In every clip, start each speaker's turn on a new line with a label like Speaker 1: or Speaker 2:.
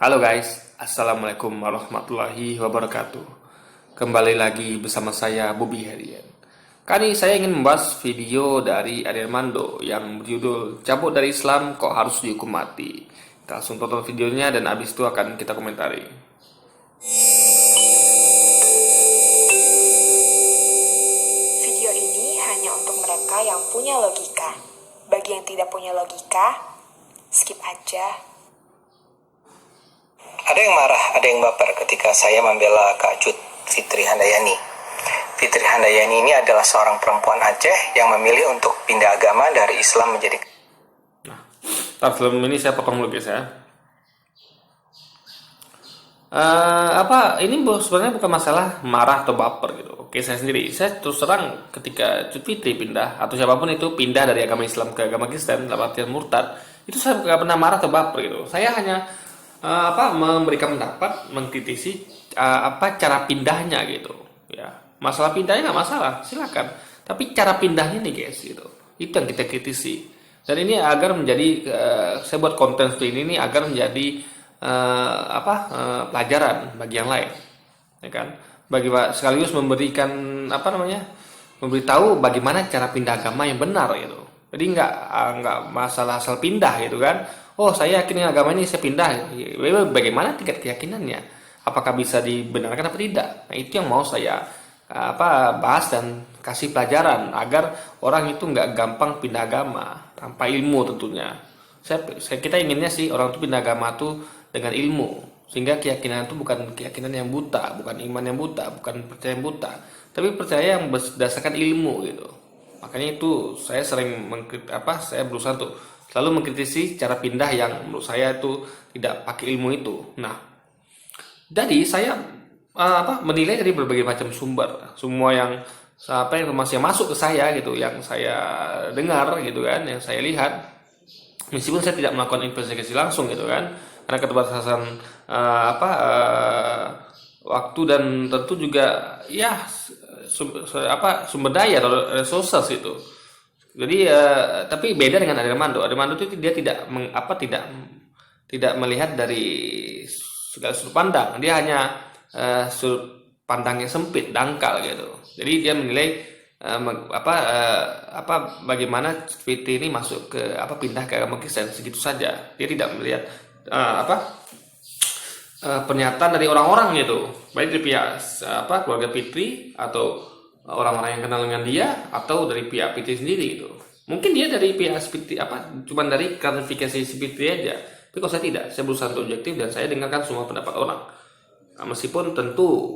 Speaker 1: Halo guys, Assalamualaikum warahmatullahi wabarakatuh. Kembali lagi bersama saya Bobby Herian. Kali ini saya ingin membahas video dari Armando yang berjudul Cabut dari Islam kok harus dihukum mati. Kita langsung tonton videonya dan abis itu akan kita komentari.
Speaker 2: Video ini hanya untuk mereka yang punya logika. Bagi yang tidak punya logika, skip aja.
Speaker 3: Ada yang marah, ada yang baper ketika saya membela Kak Cut Fitri Handayani. Fitri Handayani ini adalah seorang perempuan Aceh yang memilih untuk pindah agama dari Islam menjadi...
Speaker 1: Sebelum ini saya potong dulu guys ya. Ini sebenarnya bukan masalah marah atau baper gitu. Oke, saya sendiri, saya terus terang ketika Cut Fitri pindah atau siapapun itu pindah dari agama Islam ke agama Kristen dalam artian murtad, itu saya nggak pernah marah atau baper gitu. Saya hanya memberikan pendapat, mengkritisi cara pindahnya gitu. Ya, masalah pindahnya nggak masalah, silakan. Tapi cara pindahnya nih guys gitu, itu yang kita kritisi. Dan ini agar menjadi, saya buat konten seperti ini nih agar menjadi pelajaran bagi yang lain, ya kan? Sekaligus memberikan memberitahu bagaimana cara pindah agama yang benar gitu. Jadi nggak masalah asal pindah gitu kan. Oh, saya yakin dengan agama ini, saya pindah. Bagaimana tingkat keyakinannya? Apakah bisa dibenarkan atau tidak? Nah, itu yang mau saya bahas dan kasih pelajaran agar orang itu nggak gampang pindah agama tanpa ilmu tentunya. Kita inginnya sih orang itu pindah agama tuh dengan ilmu, sehingga keyakinan itu bukan keyakinan yang buta, bukan iman yang buta, bukan percaya yang buta, tapi percaya yang berdasarkan ilmu gitu. Makanya itu saya sering saya berusaha untuk selalu mengkritisi cara pindah yang menurut saya itu tidak pakai ilmu itu. Nah, jadi saya menilai dari berbagai macam sumber, semua yang informasi yang masuk ke saya gitu, yang saya dengar gitu kan, yang saya lihat, meskipun saya tidak melakukan investigasi langsung gitu kan, karena keterbatasan waktu dan tentu juga ya sumber daya atau resources itu. Jadi tapi beda dengan Armando. Armando itu dia tidak melihat dari segala sudut pandang. Dia hanya sudut pandangnya sempit, dangkal gitu. Jadi dia menilai bagaimana PT ini masuk ke pindah ke agama Kristen segitu saja. Dia tidak melihat pernyataan dari orang-orang gitu, baik dari pihak keluarga Fitri atau orang-orang yang kenal dengan dia atau dari pihak Fitri sendiri gitu. Mungkin dia dari pihak Fitri cuman dari klarifikasi si Fitri aja. Tapi kalau saya tidak, saya berusaha untuk objektif dan saya dengarkan semua pendapat orang. Nah, meskipun tentu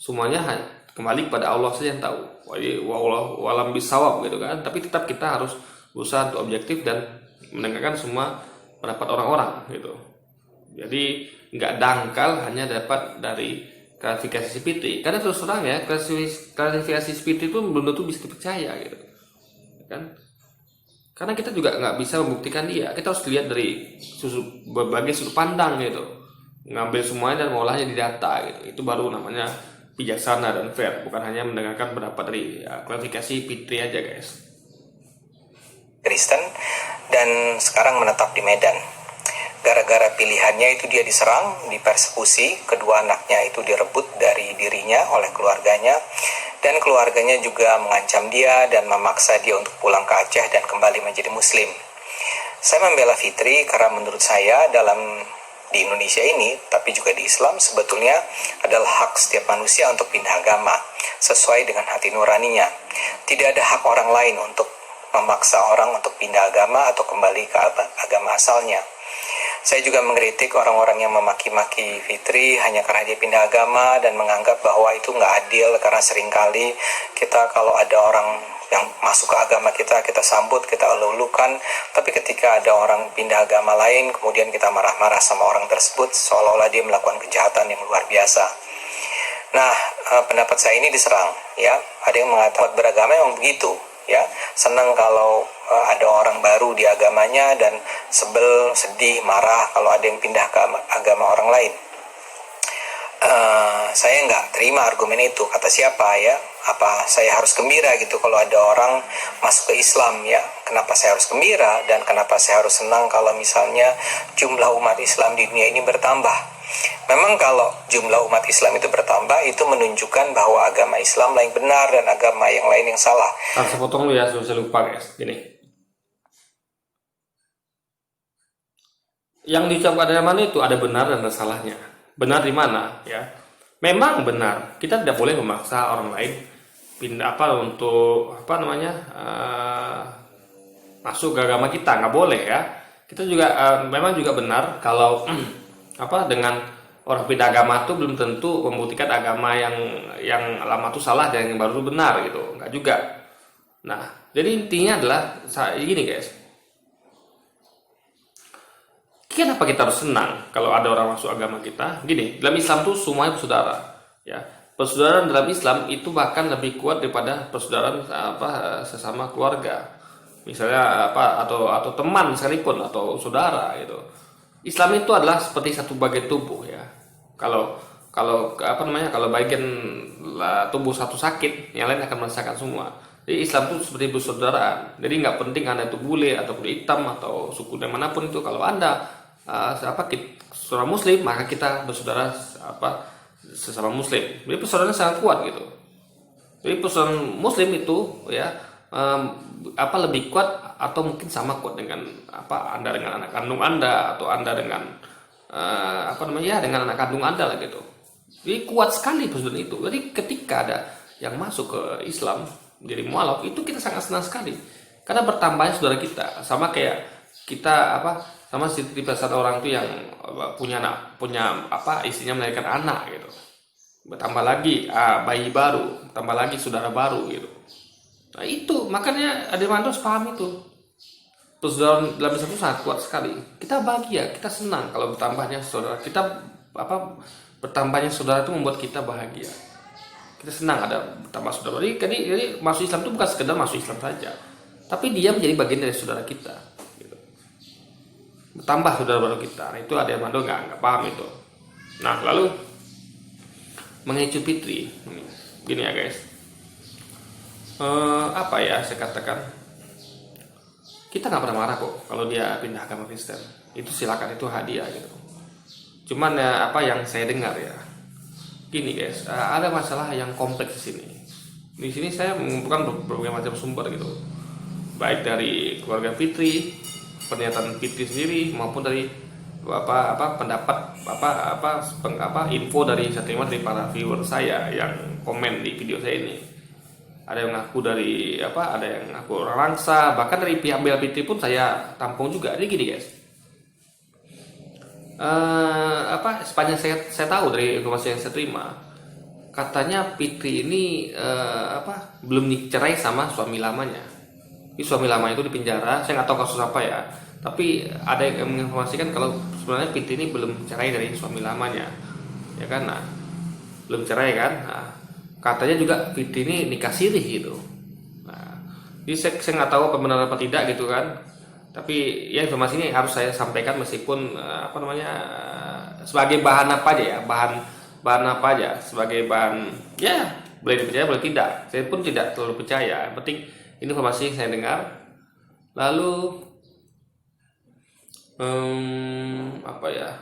Speaker 1: semuanya kembali kepada Allah saja yang tahu. Walam bisawab gitu kan. Tapi tetap kita harus berusaha untuk objektif dan mendengarkan semua pendapat orang-orang gitu. Jadi nggak dangkal hanya dapat dari klarifikasi Fitri. Karena terus terang ya, klarifikasi Fitri itu belum tentu bisa dipercaya gitu, kan? Karena kita juga nggak bisa membuktikan dia. Kita harus lihat dari berbagai sudut pandang gitu, ngambil semuanya dan mengolahnya di data gitu. Itu baru namanya bijaksana dan fair, bukan hanya mendengarkan pendapat dari klarifikasi Fitri aja guys.
Speaker 3: Kristen dan sekarang menetap di Medan. Gara-gara pilihannya itu dia diserang, dipersekusi, kedua anaknya itu direbut dari dirinya oleh keluarganya, dan keluarganya juga mengancam dia dan memaksa dia untuk pulang ke Aceh dan kembali menjadi muslim. Saya membela Fitri karena menurut saya di Indonesia ini, tapi juga di Islam, sebetulnya adalah hak setiap manusia untuk pindah agama, sesuai dengan hati nuraninya. Tidak ada hak orang lain untuk memaksa orang untuk pindah agama atau kembali ke agama asalnya. Saya juga mengkritik orang-orang yang memaki-maki Fitri hanya karena dia pindah agama dan menganggap bahwa itu nggak adil, karena seringkali kita kalau ada orang yang masuk ke agama kita sambut, kita elu-elukan, tapi ketika ada orang pindah agama lain, kemudian kita marah-marah sama orang tersebut seolah-olah dia melakukan kejahatan yang luar biasa. Nah, pendapat saya ini diserang, ya. Ada yang mengatakan beragama memang begitu, ya. Senang kalau ada orang baru di agamanya dan sedih, marah kalau ada yang pindah ke agama orang lain. Saya nggak terima argumen itu. Kata siapa ya? Apa saya harus gembira gitu kalau ada orang masuk ke Islam ya? Kenapa saya harus gembira dan kenapa saya harus senang kalau misalnya jumlah umat Islam di dunia ini bertambah? Memang kalau jumlah umat Islam itu bertambah, itu menunjukkan bahwa agama Islam lain benar dan agama yang lain yang salah.
Speaker 1: Saya potong dulu ya, saya lupa guys. Gini, yang diucapkan ada mana itu ada benar dan ada salahnya. Benar di mana ya? Memang benar, kita tidak boleh memaksa orang lain pindah untuk masuk ke agama kita, nggak boleh ya. Kita juga memang juga benar kalau dengan orang pindah agama itu belum tentu membuktikan agama yang lama itu salah dan yang baru itu benar gitu, nggak juga. Nah, jadi intinya adalah gini guys. Kenapa kita harus senang kalau ada orang masuk agama kita? Gini, dalam Islam tuh semuanya bersaudara, ya. Persaudaraan dalam Islam itu bahkan lebih kuat daripada persaudaraan sesama keluarga. Misalnya atau teman sekalipun atau saudara gitu. Islam itu adalah seperti satu bagian tubuh ya. Kalau bagian tubuh satu sakit, yang lain akan merasakan semua. Jadi Islam itu seperti persaudaraan. Jadi nggak penting Anda itu bule atau kulit hitam atau suku dan manapun itu, kalau Anda saudara muslim, maka kita bersaudara sesama muslim. Jadi persaudaraan sangat kuat gitu. Jadi persaudaraan muslim itu ya lebih kuat atau mungkin sama kuat dengan Anda dengan anak kandung Anda, atau Anda dengan dengan anak kandung Anda lah gitu. Jadi kuat sekali persaudaraan itu. Jadi ketika ada yang masuk ke Islam menjadi mualaf, itu kita sangat senang sekali karena bertambahnya saudara kita. Sama kayak kita sama tipe pesan orang itu yang punya istrinya melahirkan anak gitu, bertambah lagi bayi baru, tambah lagi saudara baru gitu. Nah itu makanya ada yang harus paham itu. Persaudaraan dalam Islam itu sangat kuat sekali. Kita bahagia, kita senang kalau bertambahnya saudara kita, bertambahnya saudara itu membuat kita bahagia. Kita senang ada bertambah saudara. Jadi masuk Islam itu bukan sekedar masuk Islam saja, tapi dia menjadi bagian dari saudara kita. Bertambah saudara baru kita. Nah, itu ada yang nggak paham itu. Nah, lalu mengenai Idul Fitri, gini ya guys. Saya katakan, kita nggak pernah marah kok kalau dia pindah agama Kristen. Itu silakan, itu hadiah gitu. Cuman yang saya dengar ya, gini guys, ada masalah yang kompleks di sini. Di sini saya mengumpulkan berbagai macam sumber gitu, baik dari keluarga Fitri, pernyataan Fitri sendiri, maupun dari pendapat info dari saya terima dari para viewer saya yang komen di video saya ini. Ada yang ngaku dari ada yang ngaku orang Langsa, bahkan dari pihak Bela Fitri pun saya tampung juga. Jadi gini guys, sepanjang saya tahu dari informasi yang saya terima, katanya Fitri ini belum dicerai sama suami lamanya. Ini suami lamanya itu di penjara. Saya nggak tahu kasus apa ya, tapi ada yang menginformasikan kalau sebenarnya Fitri ini belum cerai dari suami lamanya, ya kan? Nah, belum cerai kan? Nah, katanya juga Fitri ini nikah sirih gitu. Nah, jadi saya nggak tahu apa benar apa tidak gitu kan. Tapi ya informasi ini harus saya sampaikan meskipun sebagai bahan apa aja ya, bahan apa aja, sebagai bahan ya boleh dipercaya boleh tidak. Saya pun tidak terlalu percaya. Yang penting ini informasi yang saya dengar. Lalu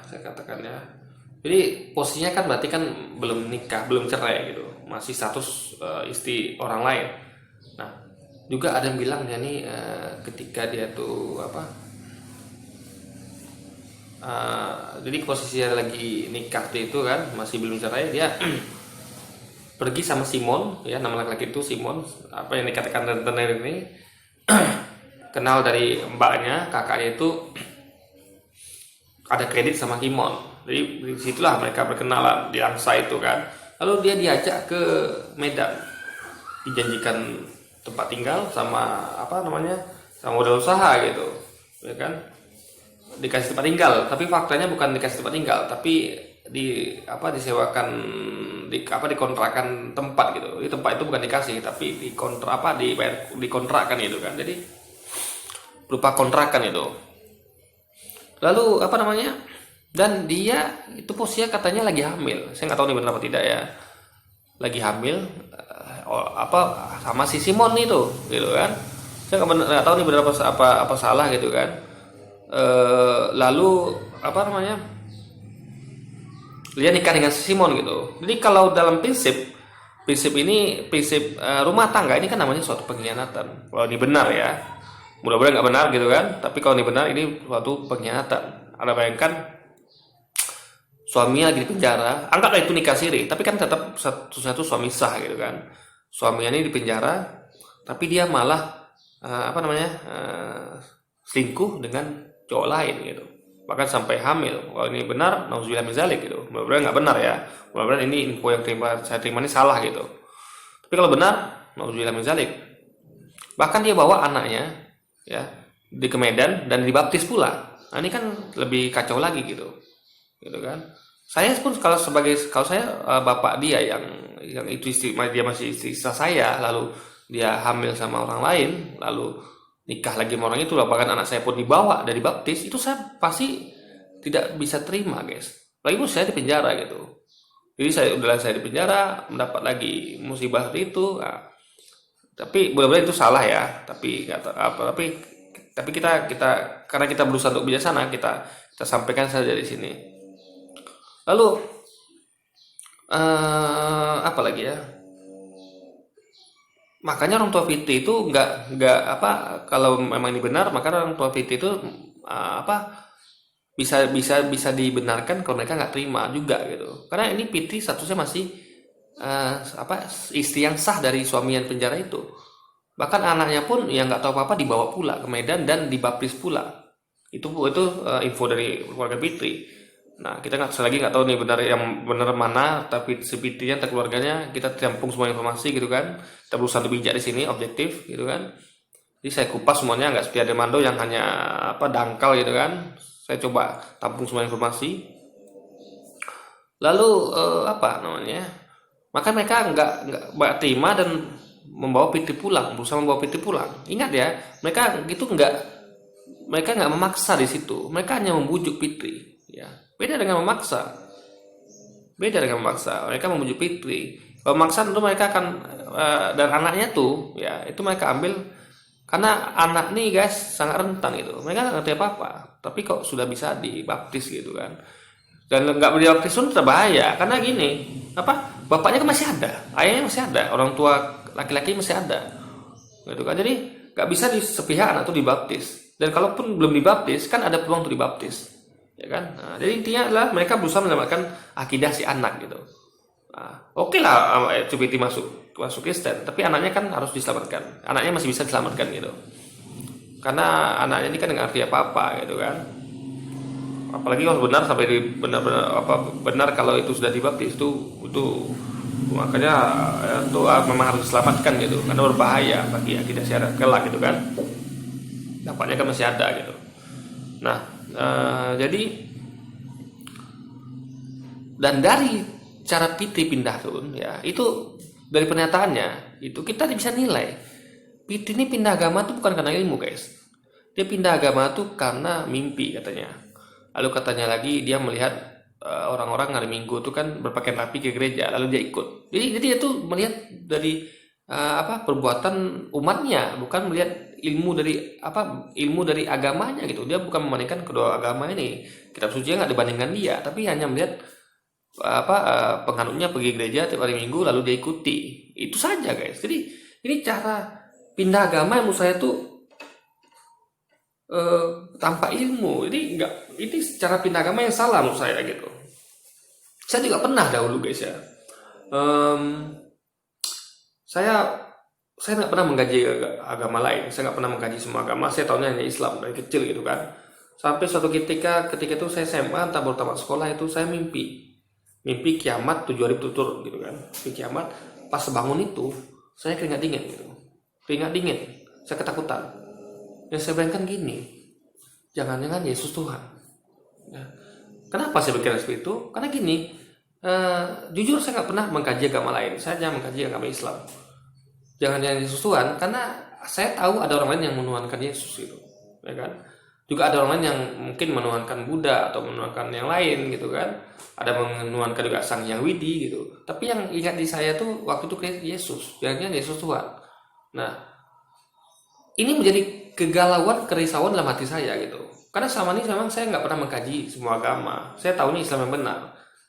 Speaker 1: saya katakan ya. Jadi posisinya kan berarti kan belum nikah, belum cerai gitu. Masih status istri orang lain. Nah, juga ada yang bilang dia nih ketika dia tuh jadi posisinya lagi nikah itu kan, masih belum cerai, dia pergi sama Simon ya, nama laki-laki itu Simon, yang dikatakan rentenir ini kenal dari mbaknya, kakaknya itu ada kredit sama Simon. Jadi disitulah mereka berkenalan di Langsa itu kan. Lalu dia diajak ke Medan, dijanjikan tempat tinggal sama sama modal usaha gitu, ya kan, dikasih tempat tinggal. Tapi faktanya bukan dikasih tempat tinggal, tapi disewakan, dikontrakan tempat gitu. Di tempat itu bukan dikasih, tapi dikontrakkan gitu kan. Jadi berupa kontrakan itu. Lalu Dan dia itu posisinya katanya lagi hamil. Saya nggak tahu ini benar apa tidak ya. Lagi hamil apa sama si Simon itu, gitu kan. Saya nggak tahu ini benar apa salah gitu kan. Lalu apa namanya? Dia nikah dengan si Simon gitu. Jadi kalau dalam prinsip ini prinsip rumah tangga ini kan namanya suatu pengkhianatan. Kalau ini benar ya, mudah-mudahan nggak benar gitu kan. Tapi kalau ini benar ini suatu pengkhianatan. Anda bayangkan suaminya lagi di penjara, anggaplah itu nikah siri, tapi kan tetap satu suami sah gitu kan. Suaminya ini di penjara, tapi dia malah selingkuh dengan cowok lain gitu. Bahkan sampai hamil. Kalau ini benar, nauzubillah min zalik gitu. Mudah-mudahan nggak benar ya. Mudah-mudahan ini info yang saya terima ini salah gitu. Tapi kalau benar, nauzubillah min zalik. Bahkan dia bawa anaknya ya di ke Medan dan dibaptis pula. Nah, ini kan lebih kacau lagi gitu kan. Saya pun kalau saya bapak dia yang itu dia masih istri saya, lalu dia hamil sama orang lain, lalu nikah lagi sama orang itu, bahkan anak saya pun dibawa dari baptis, itu saya pasti tidak bisa terima, guys. Lagi pun saya di penjara gitu. Jadi saya di penjara, mendapat lagi musibah seperti itu. Nah, tapi benar-benar itu salah ya. Tapi kita karena kita berusaha untuk bijaksana, kita sampaikan saja di sini. Lalu apa lagi ya? Makanya orang tua Fitri itu nggak kalau memang ini benar, maka orang tua Fitri itu bisa dibenarkan kalau mereka nggak terima juga gitu. Karena ini Fitri statusnya masih istri yang sah dari suami yang penjara itu. Bahkan anaknya pun yang nggak tahu apa-apa dibawa pula ke Medan dan dibaptis pula. Itu info dari keluarga Fitri. Nah, kita nggak tahu nih yang benar mana, tapi sebetulnya keluarganya kita tampung semua informasi gitu kan. Kita berusaha untuk bijak di sini, objektif gitu kan. Jadi saya kupas semuanya, nggak seperti Armando yang hanya dangkal gitu kan. Saya coba tampung semua informasi. Lalu maka mereka nggak terima dan membawa Fitri pulang, berusaha membawa Fitri pulang. Ingat ya, mereka nggak memaksa di situ. Mereka hanya membujuk Fitri, ya. Beda dengan memaksa. Mereka membujuk Fitri. Kalau memaksa tentu mereka akan dan anaknya tuh, ya itu mereka ambil karena anak nih guys sangat rentan gitu. Mereka nggak ngerti apa-apa, tapi kok sudah bisa dibaptis gitu kan. Dan nggak dibaptis pun terbahaya karena gini, bapaknya kan masih ada, ayahnya masih ada, orang tua laki-laki masih ada, gitu kan. Jadi nggak bisa di sepihak anak tuh dibaptis. Dan kalaupun belum dibaptis, kan ada peluang untuk dibaptis. Ya kan? Nah, jadi intinya adalah mereka berusaha menyelamatkan akidah si anak gitu. Nah, oke lah Cupiti masuk Kristen, tapi anaknya kan harus diselamatkan. Anaknya masih bisa diselamatkan gitu. Karena anaknya ini kan nggak ngerti apa-apa gitu kan. Apalagi kalau benar sampai benar kalau itu sudah dibaptis itu makanya itu memang harus diselamatkan gitu. Karena berbahaya bagi akidah si anak kelak gitu kan. Dampaknya kan masih ada gitu. Nah, jadi dan dari cara Fitri pindah turun ya itu dari pernyataannya itu kita bisa nilai Fitri ini pindah agama tuh bukan karena ilmu guys, dia pindah agama tuh karena mimpi katanya. Lalu katanya lagi dia melihat orang-orang hari Minggu tuh kan berpakaian rapi ke gereja, lalu dia ikut. Jadi dia tuh melihat dari perbuatan umatnya, bukan melihat ilmu dari agamanya gitu. Dia bukan membandingkan kedua agama ini, kitab suci nggak dibandingkan dia, tapi hanya melihat penganutnya pergi gereja tiap hari Minggu lalu dia ikuti, itu saja guys. Jadi ini cara pindah agama yang menurut saya tuh tanpa ilmu. Ini cara pindah agama yang salah menurut saya gitu. Saya juga pernah dahulu guys ya, saya nggak pernah mengkaji agama lain, saya nggak pernah mengkaji semua agama, saya tahunya hanya Islam dari kecil gitu kan. Sampai suatu ketika itu saya SMA, entah baru tamat sekolah itu saya mimpi kiamat 7 hari berturut-turut gitu kan. Mimpi kiamat, pas bangun itu saya keringat dingin, saya ketakutan. Yang saya bayangkan gini, jangan-jangan Yesus Tuhan. Ya. Kenapa saya berpikir seperti itu? Karena gini, jujur saya nggak pernah mengkaji agama lain, saya hanya mengkaji agama Islam. Jangan Yesus Tuhan, karena saya tahu ada orang lain yang menuhankan Yesus gitu, ya kan? Juga ada orang lain yang mungkin menuhankan Buddha atau menuhankan yang lain gitu kan. Ada menuhankan juga Sang Hyang Widi gitu. Tapi yang ingat di saya tuh waktu itu kayak Yesus, jangan Yesus Tuhan. Nah, ini menjadi kegalauan, kerisauan dalam hati saya gitu. Karena selama ini memang saya nggak pernah mengkaji semua agama. Saya tahu ini Islam yang benar.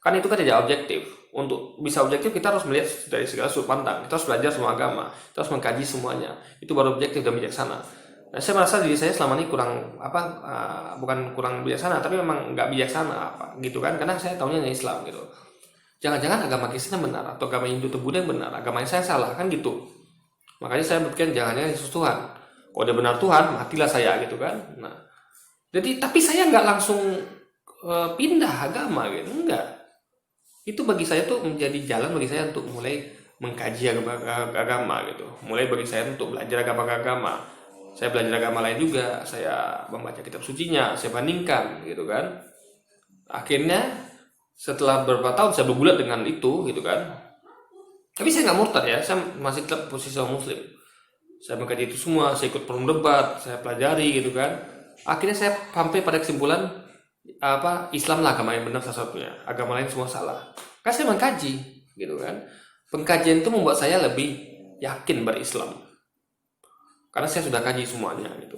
Speaker 1: Kan itu kan tidak objektif. Untuk bisa objektif kita harus melihat dari segala sudut pandang. Kita harus belajar semua agama. Kita harus mengkaji semuanya. Itu baru objektif dan bijaksana. Nah, saya merasa diri saya selama ini kurang bukan kurang bijaksana, tapi memang nggak bijaksana gitu kan, karena saya tahunya hanya Islam gitu. Jangan-jangan agama Kristen yang benar atau agama Hindu atau Buddha yang benar, agama yang saya salah kan gitu. Makanya saya berpikir jangan-jangan Yesus Tuhan. Kalau dia benar Tuhan, matilah saya gitu kan. Nah, jadi tapi saya nggak langsung pindah agama gitu, enggak. Itu bagi saya tuh menjadi jalan bagi saya untuk mulai mengkaji agama gitu. Mulai bagi saya untuk belajar agama. Saya belajar agama lain juga, saya membaca kitab sucinya, saya bandingkan gitu kan. Akhirnya setelah beberapa tahun saya bergulat dengan itu gitu kan. Tapi saya nggak murtad ya, saya masih tetap posisi orang muslim. Saya mengkaji itu semua, saya ikut forum debat, saya pelajari gitu kan. Akhirnya saya sampai pada kesimpulan Islam lah agama yang benar salah satunya, agama lain semua salah. Kan saya mengkaji gitu kan. Pengkajian itu membuat saya lebih yakin berislam. Karena saya sudah kaji semuanya gitu,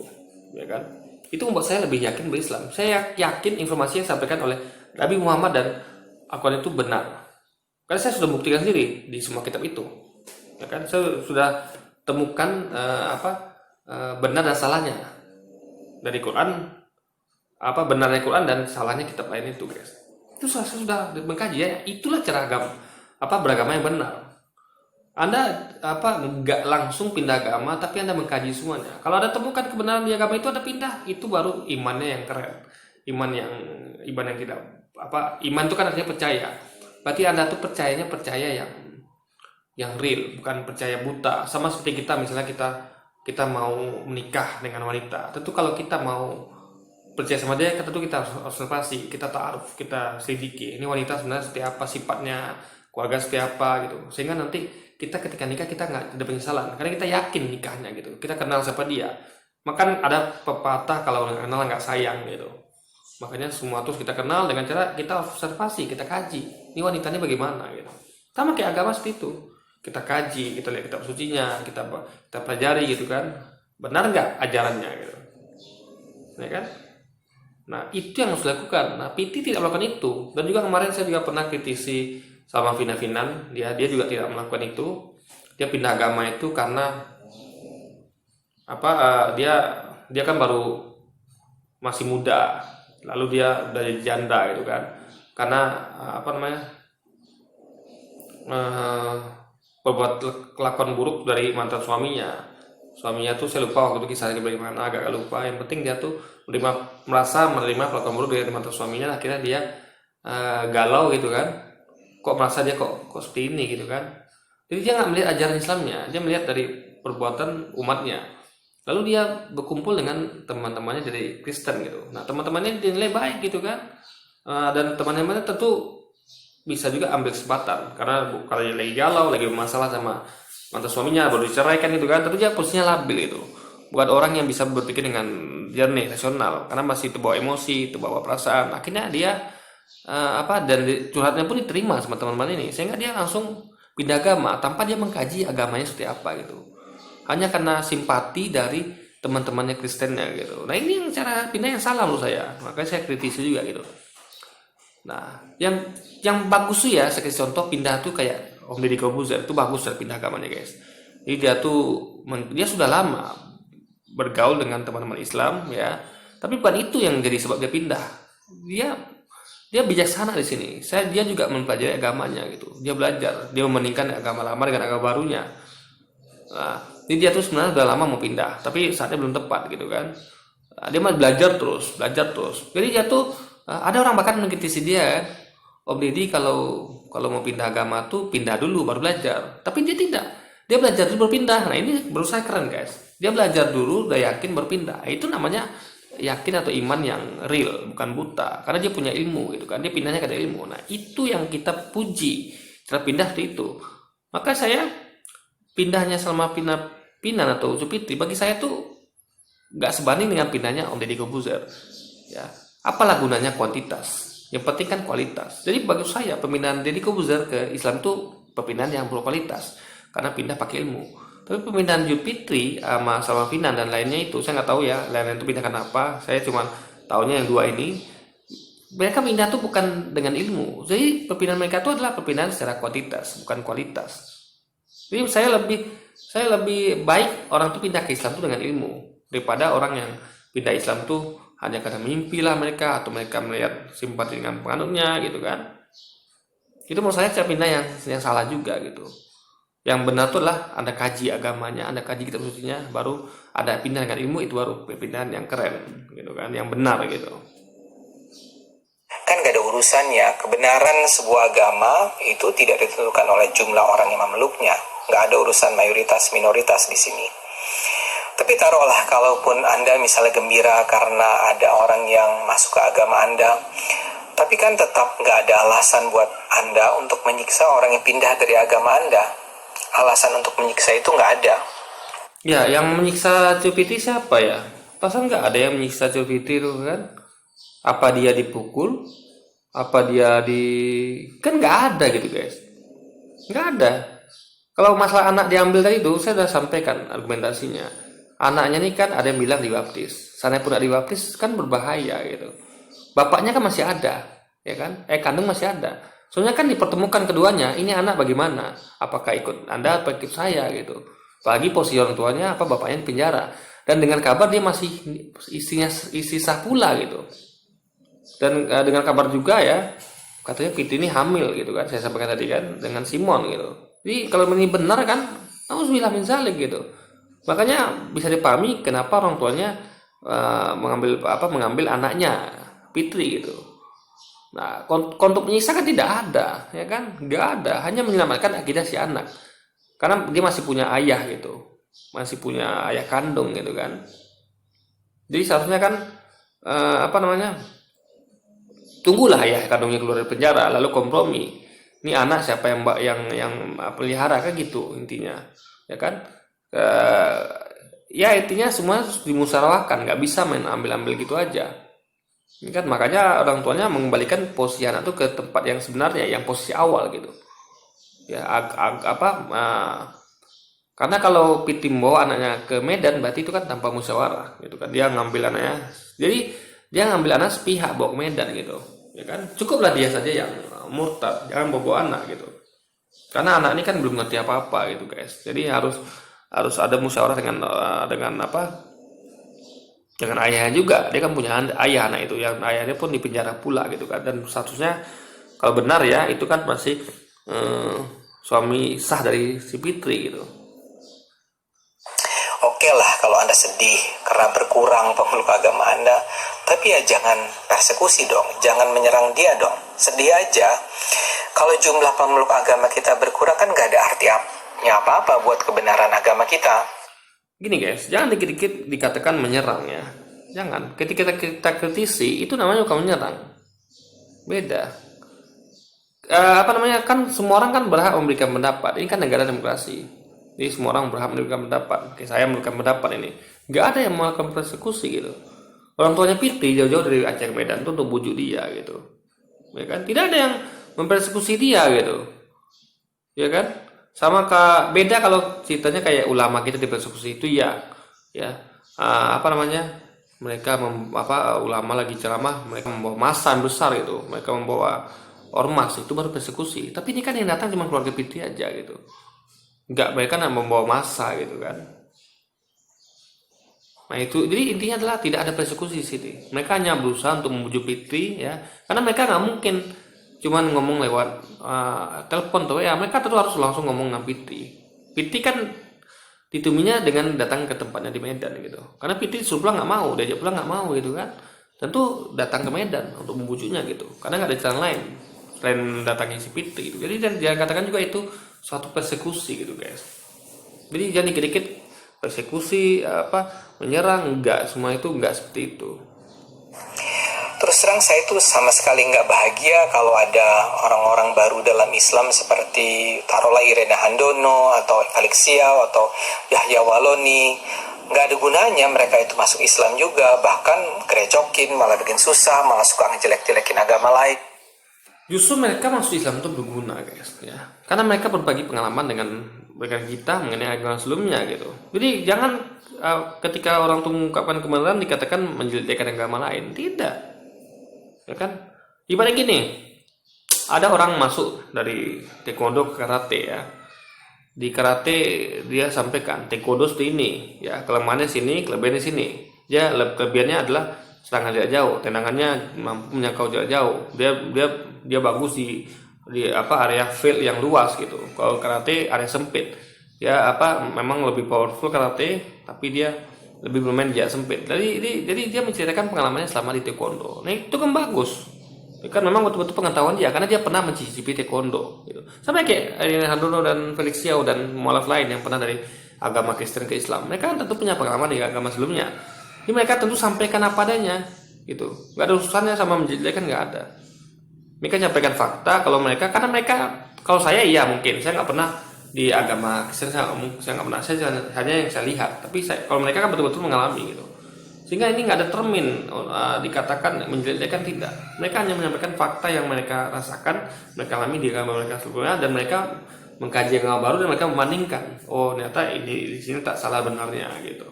Speaker 1: ya kan? Itu membuat saya lebih yakin berislam. Saya yakin informasi yang disampaikan oleh Nabi Muhammad dan Al-Quran itu benar. Karena saya sudah buktikan sendiri di semua kitab itu, ya kan? Saya sudah temukan benar dan salahnya dari Quran, benarnya Quran dan salahnya kitab lain itu, guys. Itu saya sudah mengkaji ya. Itulah cara beragama yang benar. Anda nggak langsung pindah agama, tapi Anda mengkaji semuanya. Kalau Anda temukan kebenaran di agama itu, Anda pindah, itu baru imannya yang keren. Iman yang tidak iman itu kan artinya percaya. Berarti Anda tuh percaya yang real, bukan percaya buta. Sama seperti kita, misalnya kita mau menikah dengan wanita. Tentu kalau kita mau percaya sama dia, tentu kita harus observasi, kita ta'aruf, kita selidiki. Ini wanita sebenarnya seperti apa sifatnya, keluarga seperti apa gitu. Sehingga nanti kita ketika nikah kita nggak ada penyesalan karena kita yakin nikahnya gitu, kita kenal siapa dia. Makan ada pepatah kalau kenal nggak sayang gitu. Makanya semua terus kita kenal dengan cara kita observasi, kita kaji ini wanitanya bagaimana gitu. Sama kayak agama seperti itu, kita kaji, kita lihat kitab sucinya, kita pelajari gitu kan, benar nggak ajarannya gitu, ya kan. Nah itu yang harus dilakukan. Nah PT tidak melakukan itu. Dan juga kemarin saya juga pernah kritisi sama Finan, dia juga tidak melakukan itu. Dia pindah agama itu karena dia kan baru masih muda, lalu dia udah jadi janda gitu kan, karena berbuat kelakuan buruk dari mantan suaminya tuh saya lupa waktu itu kisahnya bagaimana, agak lupa. Yang penting dia tuh merasa menerima kelakuan buruk dari mantan suaminya. Akhirnya dia galau gitu kan, kok merasa dia kok seperti ini gitu kan. Jadi dia nggak melihat ajaran Islamnya, dia melihat dari perbuatan umatnya. Lalu dia berkumpul dengan teman-temannya dari Kristen gitu. Nah teman-temannya dinilai baik gitu kan, dan teman-temannya tentu bisa juga ambil kesempatan karena kalau dia lagi galau, lagi bermasalah sama mantan suaminya, baru diceraikan gitu kan, tentu dia posisinya labil itu. Bukan orang yang bisa berpikir dengan jernih, rasional, karena masih terbawa emosi, terbawa perasaan. Akhirnya dia dan curhatnya pun diterima sama teman-teman ini, sehingga dia langsung pindah agama tanpa dia mengkaji agamanya seperti apa gitu, hanya karena simpati dari teman-temannya Kristennya gitu. Nah ini yang cara pindah yang salah menurut saya, makanya saya kritisi juga gitu. Nah yang bagus tuh ya, saya kasih contoh pindah tuh kayak Om Deddy Corbuzier, itu bagus dari pindah agamanya guys. Jadi dia sudah lama bergaul dengan teman-teman Islam ya, tapi bukan itu yang jadi sebab dia pindah. Dia bijaksana di sini. Dia juga mempelajari agamanya gitu. Dia belajar, dia membandingkan agama lama dengan agama barunya. Nah, jadi dia tuh sebenarnya sudah lama mau pindah, tapi saatnya belum tepat gitu kan. Dia masih belajar terus. Jadi dia tuh ada orang bahkan mengkritisi dia, Om Deddy kalau mau pindah agama tuh pindah dulu baru belajar. Tapi dia tidak. Dia belajar dulu baru pindah. Nah ini menurut saya keren guys. Dia belajar dulu, udah yakin baru pindah. Itu namanya yakin atau iman yang real, bukan buta, karena dia punya ilmu gitu kan, dia pindahnya karena ilmu. Nah itu yang kita puji, cara pindah itu. Maka saya pindahnya selama Pinan atau Zulkifli, bagi saya tuh nggak sebanding dengan pindahnya Om Deddy Corbuzier. Ya, apalah gunanya kuantitas? Yang penting kan kualitas. Jadi bagi saya pemindahan Deddy Corbuzier ke Islam itu perpindahan yang berkualitas karena pindah pakai ilmu. Tapi pemindahan Zulkifli sama Finan dan lainnya itu saya nggak tahu ya, lain itu pindah kenapa. Saya cuma tahunya yang dua ini. Mereka pindah tuh bukan dengan ilmu. Jadi perpindahan mereka itu adalah perpindahan secara kuantitas, bukan kualitas. Jadi saya lebih baik orang tuh pindah ke Islam tuh dengan ilmu daripada orang yang pindah Islam tuh hanya karena mimpi lah mereka, atau mereka melihat simpati dengan penganutnya gitu kan. Itu menurut saya cara pindah yang salah juga gitu. Yang benar tuh adalah Anda kaji agamanya, Anda kaji kitab sucinya, baru ada pindah dengan ilmu, itu baru pindahan yang keren gitu kan, yang benar gitu.
Speaker 3: Kan gak ada urusannya, kebenaran sebuah agama itu tidak ditentukan oleh jumlah orang yang memeluknya. Gak ada urusan mayoritas minoritas di sini. Tapi taruhlah kalaupun Anda misalnya gembira karena ada orang yang masuk ke agama Anda, tapi kan tetap gak ada alasan buat Anda untuk menyiksa orang yang pindah dari agama Anda. Alasan untuk menyiksa itu gak ada.
Speaker 1: Ya, yang menyiksa Zulkifli siapa ya? Pasal nggak ada yang menyiksa Zulkifli itu kan? Apa dia dipukul? Apa dia kan nggak ada gitu guys, nggak ada. Kalau masalah anak diambil tadi itu saya sudah sampaikan argumentasinya. Anaknya ini kan ada yang bilang dibaptis, sana pun tidak dibaptis kan berbahaya gitu. Bapaknya kan masih ada, ya kan? Kandung masih ada. Soalnya kan dipertemukan keduanya, ini anak bagaimana? Apakah ikut Anda atau ikut saya gitu? Apalagi posisi orang tuanya apa bapaknya di penjara, dan dengan kabar dia masih isi sah pula gitu. Dan dengan kabar juga ya, katanya Fitri ini hamil gitu kan, saya sampaikan tadi kan, dengan Simon gitu. Jadi kalau ini benar kan, auzubillah min zalik gitu. Makanya bisa dipahami kenapa orang tuanya mengambil anaknya Fitri gitu. Nah, untuk menyiksa kan tidak ada, ya kan? Nggak ada, hanya menyelamatkan akidah si anak. Karena dia masih punya ayah gitu, masih punya ayah kandung gitu kan. Jadi seharusnya kan tunggulah ayah kandungnya keluar dari penjara lalu kompromi. Ini anak siapa yang pelihara kan gitu intinya, ya kan? Ya intinya semua dimusyawarahkan, nggak bisa main ambil gitu aja. Ini kan makanya orang tuanya mengembalikan posisi anak itu ke tempat yang sebenarnya, yang posisi awal gitu. Ya karena kalau Fitri membawa anaknya ke Medan berarti itu kan tanpa musyawarah gitu kan. Dia ngambil anaknya. Jadi dia ngambil anak sepihak bawa ke Medan gitu. Ya kan? Cukuplah dia saja yang murtad, jangan bawa anak gitu. Karena anak ini kan belum ngerti apa-apa gitu, guys. Jadi harus ada musyawarah dengan ayahnya juga. Dia kan punya ayah anak itu, yang ayahnya pun di penjara pula gitu kan. Dan statusnya kalau benar ya itu kan masih suami sah dari si Fitri gitu.
Speaker 3: Oke lah kalau Anda sedih karena berkurang pemeluk agama Anda, tapi ya jangan persekusi dong, jangan menyerang dia dong. Sedih aja. Kalau jumlah pemeluk agama kita berkurang kan gak ada artinya apa-apa buat kebenaran agama kita.
Speaker 1: Gini guys, jangan dikit-dikit dikatakan menyerang ya. Jangan. Ketika kita kritisi itu namanya bukan menyerang. Beda. Kan semua orang kan berhak memberikan pendapat. Ini kan negara demokrasi. Jadi semua orang berhak memberikan pendapat. Kayak saya memberikan pendapat ini. Nggak ada yang melakukan persekusi gitu. Orang tuanya Fitri jauh-jauh dari Aceh ke Medan itu untuk bujuk dia gitu. Ya kan? Tidak ada yang mempersekusi dia gitu. Ya kan? Beda kalau ceritanya kayak ulama kita dipersekusi itu ya. Mereka ulama lagi ceramah, mereka membawa massa yang besar gitu. Mereka membawa ormas, itu baru persekusi. Tapi ini kan yang datang cuma keluarga Fitri aja gitu. Enggak, mereka membawa massa gitu kan. Nah itu, jadi intinya adalah tidak ada persekusi di sini. Mereka hanya berusaha untuk membujuk Fitri ya, karena mereka nggak mungkin cuman ngomong lewat telepon tuh ya. Mereka tentu harus langsung ngomong dengan Fitri. Fitri kan dituminya dengan datang ke tempatnya di Medan gitu. Karena Fitri suruh pulang nggak mau, diajak pulang nggak mau gitu kan. Tentu datang ke Medan untuk membujuknya gitu. Karena nggak ada jalan lain selain datangi si Fitri gitu. Jadi jangan katakan juga itu suatu persekusi gitu guys. Jadi jangan dikit-dikit persekusi menyerang, enggak, semua itu enggak seperti itu.
Speaker 3: Terus terang saya itu sama sekali nggak bahagia kalau ada orang-orang baru dalam Islam seperti taruhlah Irena Handono atau Felix Xiao atau Yahya Waloni nggak ada gunanya mereka itu masuk Islam juga, bahkan gerecokin, malah bikin susah, malah suka ngejelek-jelekin agama lain.
Speaker 1: Justru mereka masuk Islam itu berguna guys ya, karena mereka berbagi pengalaman dengan kita mengenai agama sebelumnya gitu. Jadi jangan ketika orang tuh mengungkapkan kebenaran dikatakan menjelekkan agama lain, tidak, ya kan? Ibarat gini, ada orang masuk dari taekwondo ke karate ya. Di karate dia sampaikan taekwondo seperti ini ya, kelemahannya sini, kelebihannya sini. Dia kelebihannya adalah serangan jarak jauh, tendangannya mampu menjangkau jarak jauh. Dia bagus di area field yang luas gitu. Kalau karate area sempit. Ya memang lebih powerful karate, tapi dia lebih bermain jarak sempit. Jadi dia menceritakan pengalamannya selama di taekwondo. Nah itu kan bagus. Kan memang betul-betul pengetahuan dia, karena dia pernah mencicipi taekwondo gitu. Sama kayak Handono dan Felix Xiao dan mualaf lain yang pernah dari agama Kristen ke Islam. Mereka kan tentu punya pengalaman di agama sebelumnya. Jadi mereka tentu sampaikan apa adanya gitu. Gak ada urusannya sama menjelekkan, nggak ada. Mereka nyampaikan fakta kalau mereka, karena mereka, kalau saya iya mungkin saya nggak pernah di agama Kristen, saya nggak pernah, saya hanya yang saya lihat. Tapi kalau mereka kan betul-betul mengalami gitu. Sehingga ini nggak ada termin dikatakan menjelekkan, tidak. Mereka hanya menyampaikan fakta yang mereka rasakan, mereka alami di agama mereka sebelumnya, dan mereka mengkaji agama baru dan mereka membandingkan. Oh ternyata ini di sini tak salah benarnya gitu.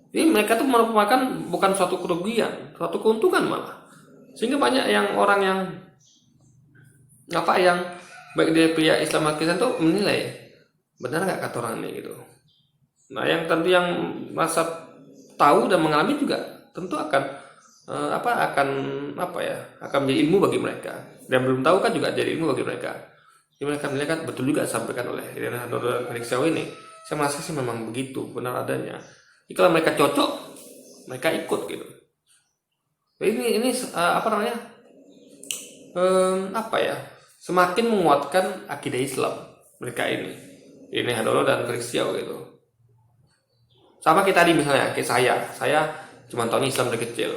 Speaker 1: Jadi mereka tuh merupakan bukan suatu kerugian, suatu keuntungan malah. Sehingga banyak orang yang baik dari pihak Islam atau Kristen tuh menilai benar nggak kata orang ini gitu. Nah yang tentu yang masa tahu dan mengalami juga tentu akan menjadi ilmu bagi mereka, dan belum tahu kan juga jadi ilmu bagi mereka. Jadi mereka menilai betul juga disampaikan oleh Irena Handono Felix Xiao ini. Saya merasa sih memang begitu benar adanya. Jadi kalau mereka cocok, mereka ikut gitu. Ini semakin menguatkan akidah Islam mereka ini Handono dan Felix Xiao gitu. Sama kayak tadi misalnya, kayak saya cuma tahu Islam dari kecil.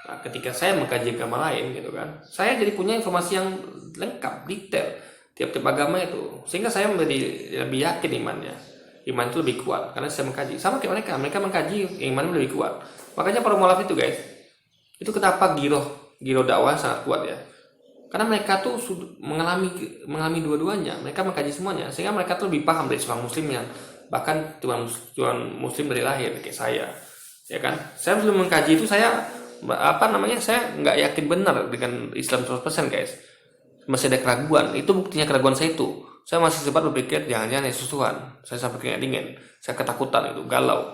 Speaker 1: Nah, ketika saya mengkaji agama lain gitu kan, saya jadi punya informasi yang lengkap, detail tiap-tiap agama itu, sehingga saya menjadi lebih yakin imannya. Iman itu lebih kuat karena saya mengkaji. Sama kayak mereka mengkaji, imannya lebih kuat. Makanya para mualaf itu guys, itu kenapa giroh dakwah sangat kuat ya. Karena mereka tuh mengalami dua-duanya, mereka mengkaji semuanya, sehingga mereka tuh lebih paham dari seorang muslim yang bahkan cuma muslim dari lahir kayak saya, ya kan? Saya belum mengkaji itu, saya nggak yakin benar dengan Islam 100% guys. Masih ada keraguan. Itu buktinya keraguan saya itu. Saya masih sempat berpikir jangan-jangan Yesus Tuhan. Saya sampai keringat dingin. Saya ketakutan itu, galau.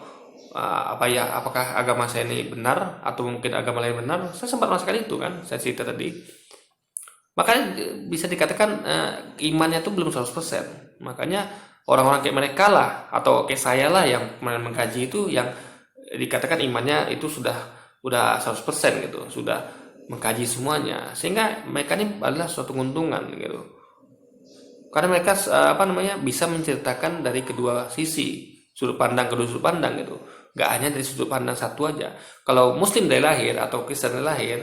Speaker 1: Apakah agama saya ini benar atau mungkin agama lain benar? Saya sempat merasakan itu kan. Saya cerita tadi. Makanya bisa dikatakan imannya itu belum 100%. Makanya orang-orang kayak mereka lah atau kayak saya lah yang mengkaji itu, yang dikatakan imannya itu sudah 100% gitu, sudah mengkaji semuanya, sehingga mereka ini adalah suatu keuntungan gitu. Karena mereka bisa menceritakan dari kedua sisi, sudut pandang gitu. Gak hanya dari sudut pandang satu aja. Kalau muslim dari lahir atau Kristen dari lahir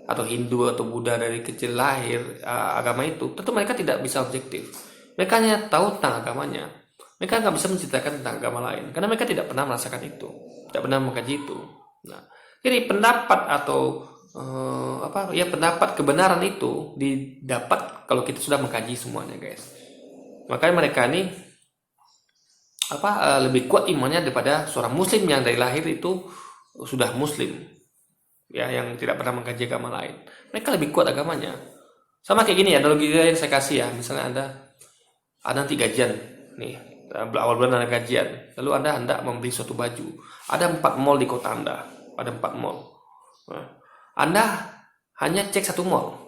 Speaker 1: atau Hindu atau Buddha dari kecil lahir agama itu, tentu mereka tidak bisa objektif. Mereka hanya tahu tentang agamanya. Mereka nggak bisa menceritakan tentang agama lain karena mereka tidak pernah merasakan itu, tidak pernah mengkaji itu. Nah, jadi pendapat atau pendapat kebenaran itu didapat kalau kita sudah mengkaji semuanya, guys. Makanya mereka ini lebih kuat imannya daripada seorang muslim yang dari lahir itu sudah muslim, ya, yang tidak pernah mengkaji agama lain. Mereka lebih kuat agamanya. Sama kayak gini ya, analogi yang saya kasih ya, misalnya ada nanti gajian nih, awal bulan ada gajian, lalu Anda hendak membeli suatu baju. Ada 4 mall di kota Anda, ada 4 mall. Nah, Anda hanya cek satu mall.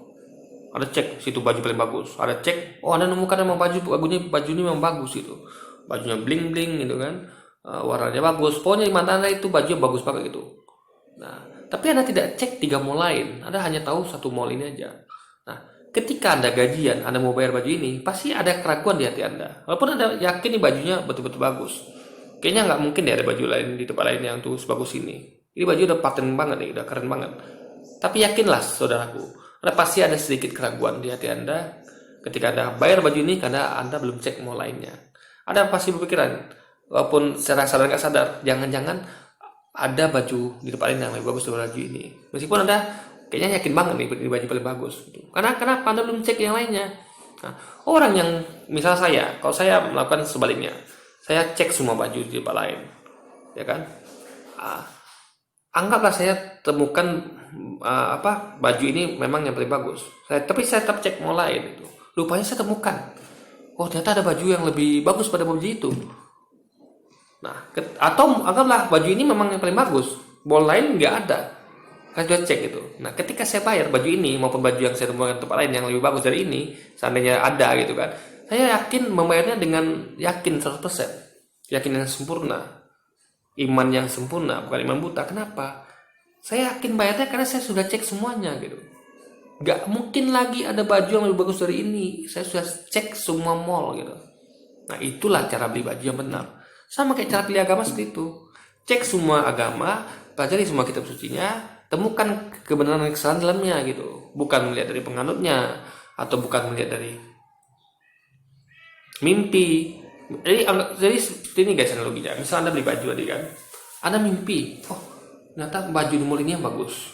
Speaker 1: Ada cek situ baju paling bagus. Ada cek, Anda nemukan memang baju ini memang bagus itu. Bajunya bling bling gitu kan, warnanya bagus. Pokoknya di mata Anda itu baju bagus banget gitu. Nah, tapi Anda tidak cek 3 mall lain. Anda hanya tahu satu mall ini aja. Nah, ketika Anda gajian, Anda mau bayar baju ini, pasti ada keraguan di hati Anda. Walaupun Anda yakin nih bajunya betul-betul bagus. Kayaknya nggak mungkin deh ada baju lain di tempat lain yang tuh sebagus ini. Ini baju udah paten banget nih, udah keren banget. Tapi yakinlah saudaraku, pasti ada sedikit keraguan di hati Anda ketika Anda bayar baju ini karena Anda belum cek mall lainnya. Anda pasti berpikiran, walaupun secara sadar nggak sadar, jangan-jangan ada baju di depan ini yang lebih bagus dari baju ini. Meskipun Anda kayaknya yakin banget nih ini baju paling bagus. Gitu. Karena kenapa Anda belum cek yang lainnya? Nah, orang yang misal saya, kalau saya melakukan sebaliknya, saya cek semua baju di tempat lain, ya kan? Anggaplah saya temukan baju ini memang yang paling bagus. Tapi saya tetap cek mau lain itu. Rupanya saya temukan, oh ternyata ada baju yang lebih bagus pada baju itu. Nah, atau anggaplah baju ini memang yang paling bagus, bol lain nggak ada. Saya sudah cek itu. Nah, ketika saya bayar baju ini maupun baju yang saya temukan di tempat lain yang lebih bagus dari ini, seandainya ada gitu kan, saya yakin membayarnya dengan yakin 100%, yakin yang sempurna, iman yang sempurna, bukan iman buta. Kenapa? Saya yakin bayarnya karena saya sudah cek semuanya gitu. Gak mungkin lagi ada baju yang lebih bagus dari ini. Saya sudah cek semua mall gitu. Nah, itulah cara beli baju yang benar. Sama kayak cara pilih agama seperti itu. Cek semua agama, pelajari semua kitab sucinya, temukan kebenaran dan kesalahan dalamnya gitu. Bukan melihat dari penganutnya atau bukan melihat dari mimpi. Jadi seperti ini guys analoginya. Misal Anda beli baju tadi kan, Anda mimpi, oh ternyata baju di mall ini yang bagus.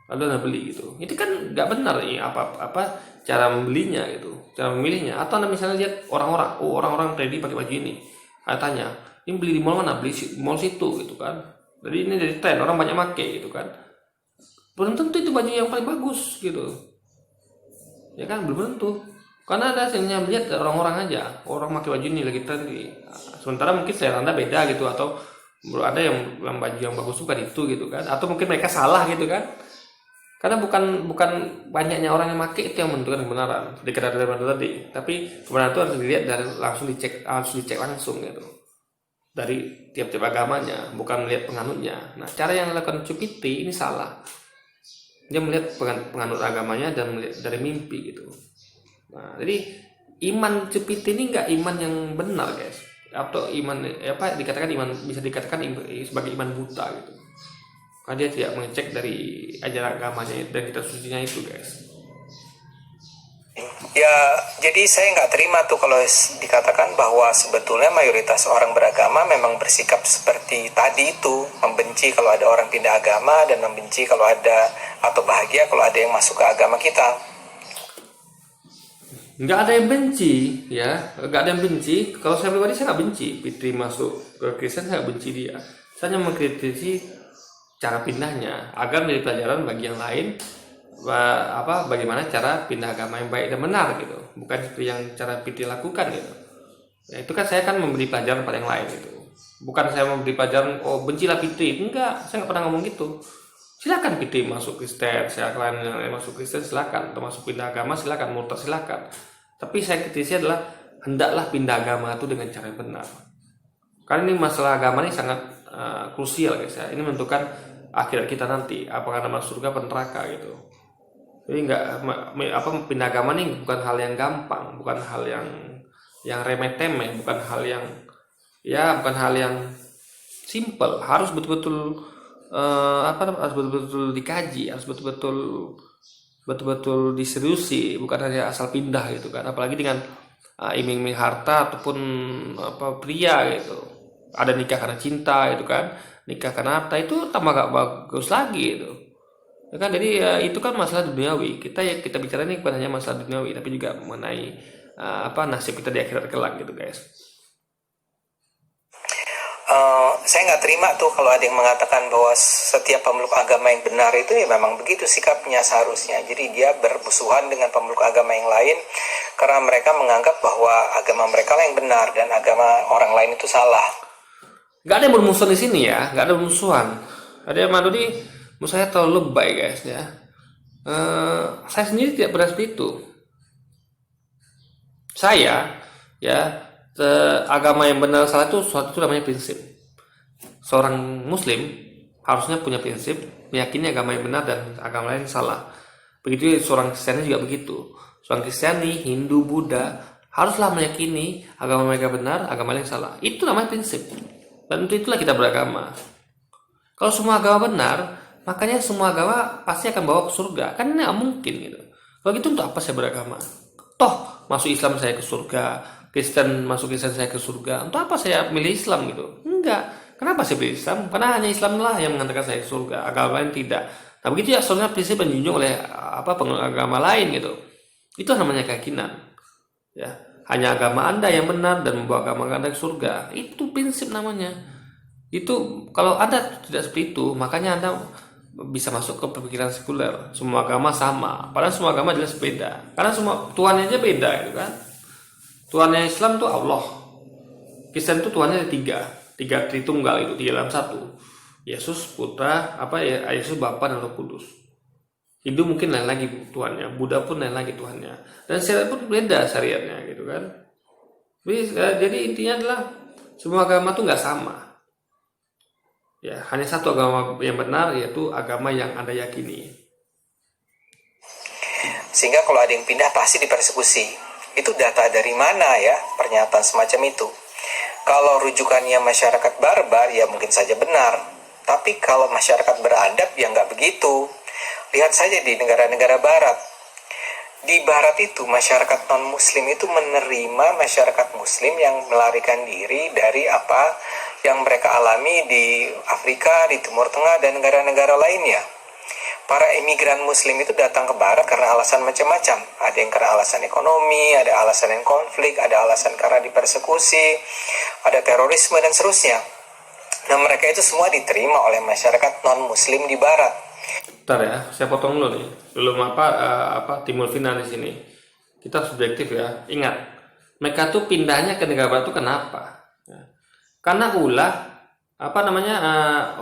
Speaker 1: Lalu Anda beli gitu. Itu kan nggak benar nih apa cara membelinya gitu, cara memilihnya. Atau Anda misalnya lihat orang-orang ready pakai baju ini. Anda tanya, ini beli di mall mana? Beli di mall situ gitu kan. Jadi ini dari tren, orang banyak pakai gitu kan. Belum tentu itu baju yang paling bagus gitu. Ya kan, belum tentu. Karena ada hasilnya melihat orang-orang aja. Orang pakai baju ini lagi tren. Sementara mungkin selera Anda beda gitu, atau ada yang baju yang bagus bukan itu gitu kan. Atau mungkin mereka salah gitu kan. Karena bukan banyaknya orang yang pakai itu yang menentukan kebenaran. Dikatakan dari tadi, tapi kebenaran itu harus dilihat dari langsung dicek langsung gitu. Dari tiap-tiap agamanya, bukan melihat penganutnya. Nah, cara yang dilakukan Cupiti ini salah. Dia melihat penganut agamanya dan melihat dari mimpi gitu. Nah, jadi iman Cupiti ini enggak iman yang benar, guys. Atau iman dikatakan iman, bisa dikatakan sebagai iman buta gitu. Karena dia tidak mengecek dari ajaran agamanya dan kitab sucinya itu, guys.
Speaker 3: Ya, jadi saya nggak terima tuh kalau dikatakan bahwa sebetulnya mayoritas orang beragama memang bersikap seperti tadi itu, membenci kalau ada orang pindah agama dan membenci kalau ada, atau bahagia kalau ada yang masuk ke agama kita.
Speaker 1: Nggak ada yang benci, ya, nggak ada yang benci. Kalau saya pribadi saya nggak benci Fitri masuk ke Kristen, saya nggak benci dia. Saya hanya mengkritisi cara pindahnya agar menjadi pelajaran bagi yang lain, bagaimana cara pindah agama yang baik dan benar gitu, bukan seperti yang cara Fitri lakukan gitu. Ya, itu kan saya kan memberi pelajaran pada yang lain gitu, bukan saya memberi pelajaran bencilah Fitri. Enggak, saya nggak pernah ngomong gitu. Silakan Fitri masuk Kristen, silakan yang masuk Kristen silakan, atau masuk pindah agama silakan, murtad silakan. Tapi saya kritisi adalah hendaklah pindah agama itu dengan cara yang benar. Karena ini masalah agama ini sangat krusial guys ya. Ini menentukan akhirat kita nanti, apakah ada masuk surga atau neraka gitu. Jadi pindah agama ini bukan hal yang gampang, bukan hal yang remeh-temeh, bukan hal yang simple. Harus betul-betul harus betul-betul dikaji, harus betul-betul diseriusi, bukan hanya asal pindah gitu kan. Apalagi dengan iming-iming harta ataupun pria gitu. Ada nikah karena cinta gitu kan, nikah karena harta, itu tambah gak bagus lagi gitu. Ya kan, jadi itu kan masalah duniawi. Kita bicara ini bukan hanya masalah duniawi, tapi juga mengenai nasib kita di akhirat kelak gitu guys.
Speaker 3: Saya nggak terima tuh kalau ada yang mengatakan bahwa setiap pemeluk agama yang benar itu ya memang begitu sikapnya seharusnya. Jadi dia bermusuhan dengan pemeluk agama yang lain karena mereka menganggap bahwa agama mereka lah yang benar dan agama orang lain itu salah.
Speaker 1: Gak ada yang bermusuhan di sini ya, gak ada bermusuhan. Ada yang menurut saya terlalu lebay guys ya. Saya sendiri tidak pernah seperti itu. Saya agama yang benar salah itu suatu itu namanya prinsip. Seorang muslim harusnya punya prinsip meyakini agama yang benar dan agama lain salah. Begitu seorang Kristiani juga begitu. Seorang Kristiani, Hindu, Buddha haruslah meyakini agama mereka benar, agama lain salah. Itu namanya prinsip. Dan untuk itulah kita beragama. Kalau semua agama benar, makanya semua agama pasti akan bawa ke surga. Kan ini nggak mungkin gitu. Kalau gitu untuk apa saya beragama? Toh masuk Islam saya ke surga, Kristen saya ke surga. Untuk apa saya milih Islam gitu? Enggak. Kenapa saya pilih Islam? Karena hanya Islam lah yang mengantarkan saya ke surga, agama lain tidak. Nah begitu ya, soalnya prinsip yang dijunjung oleh agama lain gitu. Itu namanya keyakinan. Ya, hanya agama Anda yang benar dan membawa agama Anda ke surga. Itu prinsip namanya. Itu kalau Anda tidak seperti itu, makanya Anda bisa masuk ke pemikiran sekuler. Semua agama sama, padahal semua agama jelas beda. Karena semua Tuhannya aja beda gitu kan. Tuhannya Islam tuh Allah. Kristen tuh Tuhannya ada tiga Tritunggal itu, tiga dalam satu. Yesus Putra, Yesus Bapa dan Roh Kudus. Hindu mungkin lain lagi Tuhannya, Buddha pun lain lagi Tuhannya, dan syariat pun beda syariatnya gitu kan. Jadi intinya adalah semua agama tuh nggak sama. Ya, hanya satu agama yang benar, yaitu agama yang Anda yakini.
Speaker 3: Sehingga kalau ada yang pindah pasti dipersekusi. Itu data dari mana ya pernyataan semacam itu? Kalau rujukannya masyarakat barbar ya mungkin saja benar. Tapi kalau masyarakat beradab ya nggak begitu. Lihat saja di negara-negara barat. Di barat itu masyarakat non-muslim itu menerima masyarakat muslim yang melarikan diri dari apa yang mereka alami di Afrika, di Timur Tengah, dan negara-negara lainnya. Para imigran muslim itu datang ke barat karena alasan macam-macam. Ada yang karena alasan ekonomi, ada alasan yang konflik, ada alasan karena dipersekusi, ada terorisme, dan seterusnya. Nah mereka itu semua diterima oleh masyarakat non-muslim di barat.
Speaker 1: Bentar ya, saya potong dulu nih. Belum timbul final di sini. Kita subjektif ya. Ingat, mereka tuh pindahnya ke negara barat itu kenapa? Karena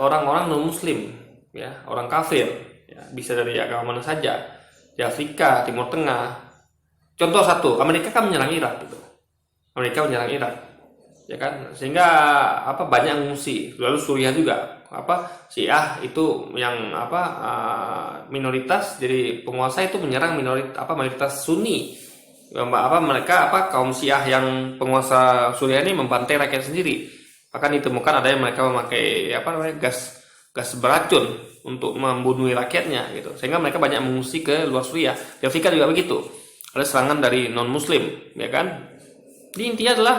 Speaker 1: orang-orang non muslim, ya, orang kafir, ya, bisa dari agama mana saja, di Afrika, Timur Tengah. Contoh satu, Amerika kan menyerang Irak gitu. Ya kan, sehingga banyak mengungsi. Lalu Suriah juga, Syiah itu yang minoritas, jadi penguasa itu menyerang mayoritas Sunni. Kaum Syiah yang penguasa Suriah ini membantai rakyat sendiri. Bahkan ditemukan ada yang mereka memakai gas beracun untuk membunuh rakyatnya gitu. Sehingga mereka banyak mengungsi ke luar Suriah. Di Afrika juga begitu. Ada serangan dari non muslim, ya kan? Jadi intinya adalah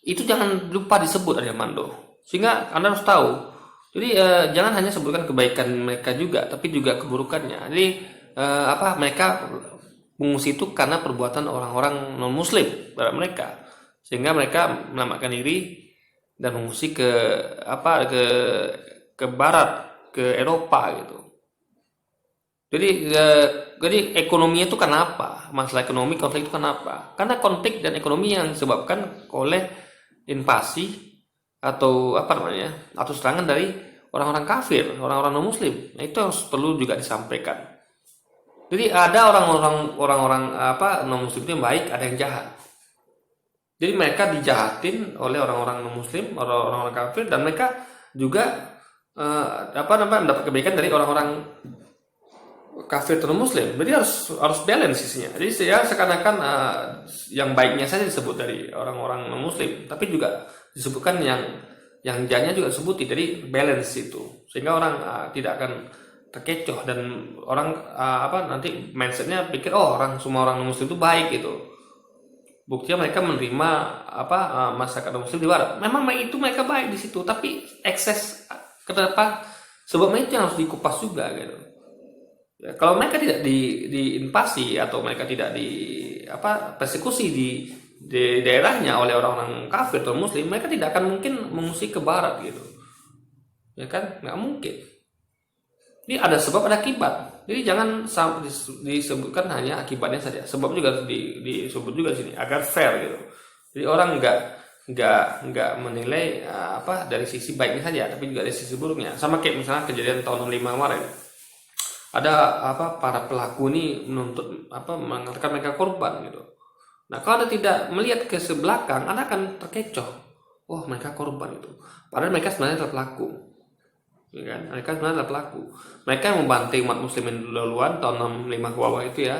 Speaker 1: itu jangan lupa disebut Armando. Sehingga Anda harus tahu. Jadi jangan hanya sebutkan kebaikan mereka juga, tapi juga keburukannya. Jadi mereka mengungsi itu karena perbuatan orang-orang non muslim pada mereka. Sehingga mereka menamatkan diri dan mengungsi ke barat, ke Eropa gitu. Jadi ekonominya itu kenapa? Masalah ekonomi, konflik itu kenapa? Karena konflik dan ekonomi yang disebabkan oleh invasi atau atau serangan dari orang-orang kafir, orang-orang non muslim. Nah, itu harus perlu juga disampaikan. Jadi ada orang-orang non muslim itu yang baik, ada yang jahat. Jadi mereka dijahatin oleh orang-orang non-muslim, orang-orang kafir, dan mereka juga mendapat kebaikan dari orang-orang kafir atau non-muslim. Jadi harus balance sisinya. Jadi saya seakan-akan yang baiknya saja disebut dari orang-orang non-muslim, tapi juga disebutkan yang jahatnya juga disebut. Jadi balance itu, sehingga orang tidak akan terkecoh dan orang nanti mindsetnya pikir semua orang non-muslim itu baik gitu. Buktinya mereka menerima masyarakat muslim di barat. Memang itu mereka baik di situ, tapi ekses kenapa? Sebabnya itu yang harus dikupas juga gitu. Ya, kalau mereka tidak diinvasi atau mereka tidak persekusi di daerahnya oleh orang-orang kafir atau muslim, mereka tidak akan mungkin mengungsi ke barat gitu. Ya kan? Nggak mungkin. Ini ada sebab, ada akibat. Jadi jangan disebutkan hanya akibatnya saja. Sebab juga harus disebut juga di sini agar fair gitu. Jadi orang nggak menilai dari sisi baiknya saja, tapi juga dari sisi buruknya. Sama kayak misalnya kejadian tahun 65 kemarin. Ada para pelaku ini menuntut mengatakan mereka korban gitu. Nah, kalau Anda tidak melihat ke sebelakang, Anda akan terkecoh. Wah, mereka korban itu. Padahal mereka sebenarnya adalah pelaku. Ya kan? Mereka sebenarnya adalah pelaku. Mereka yang membantai umat muslimin duluan tahun 65 ke bawah itu ya,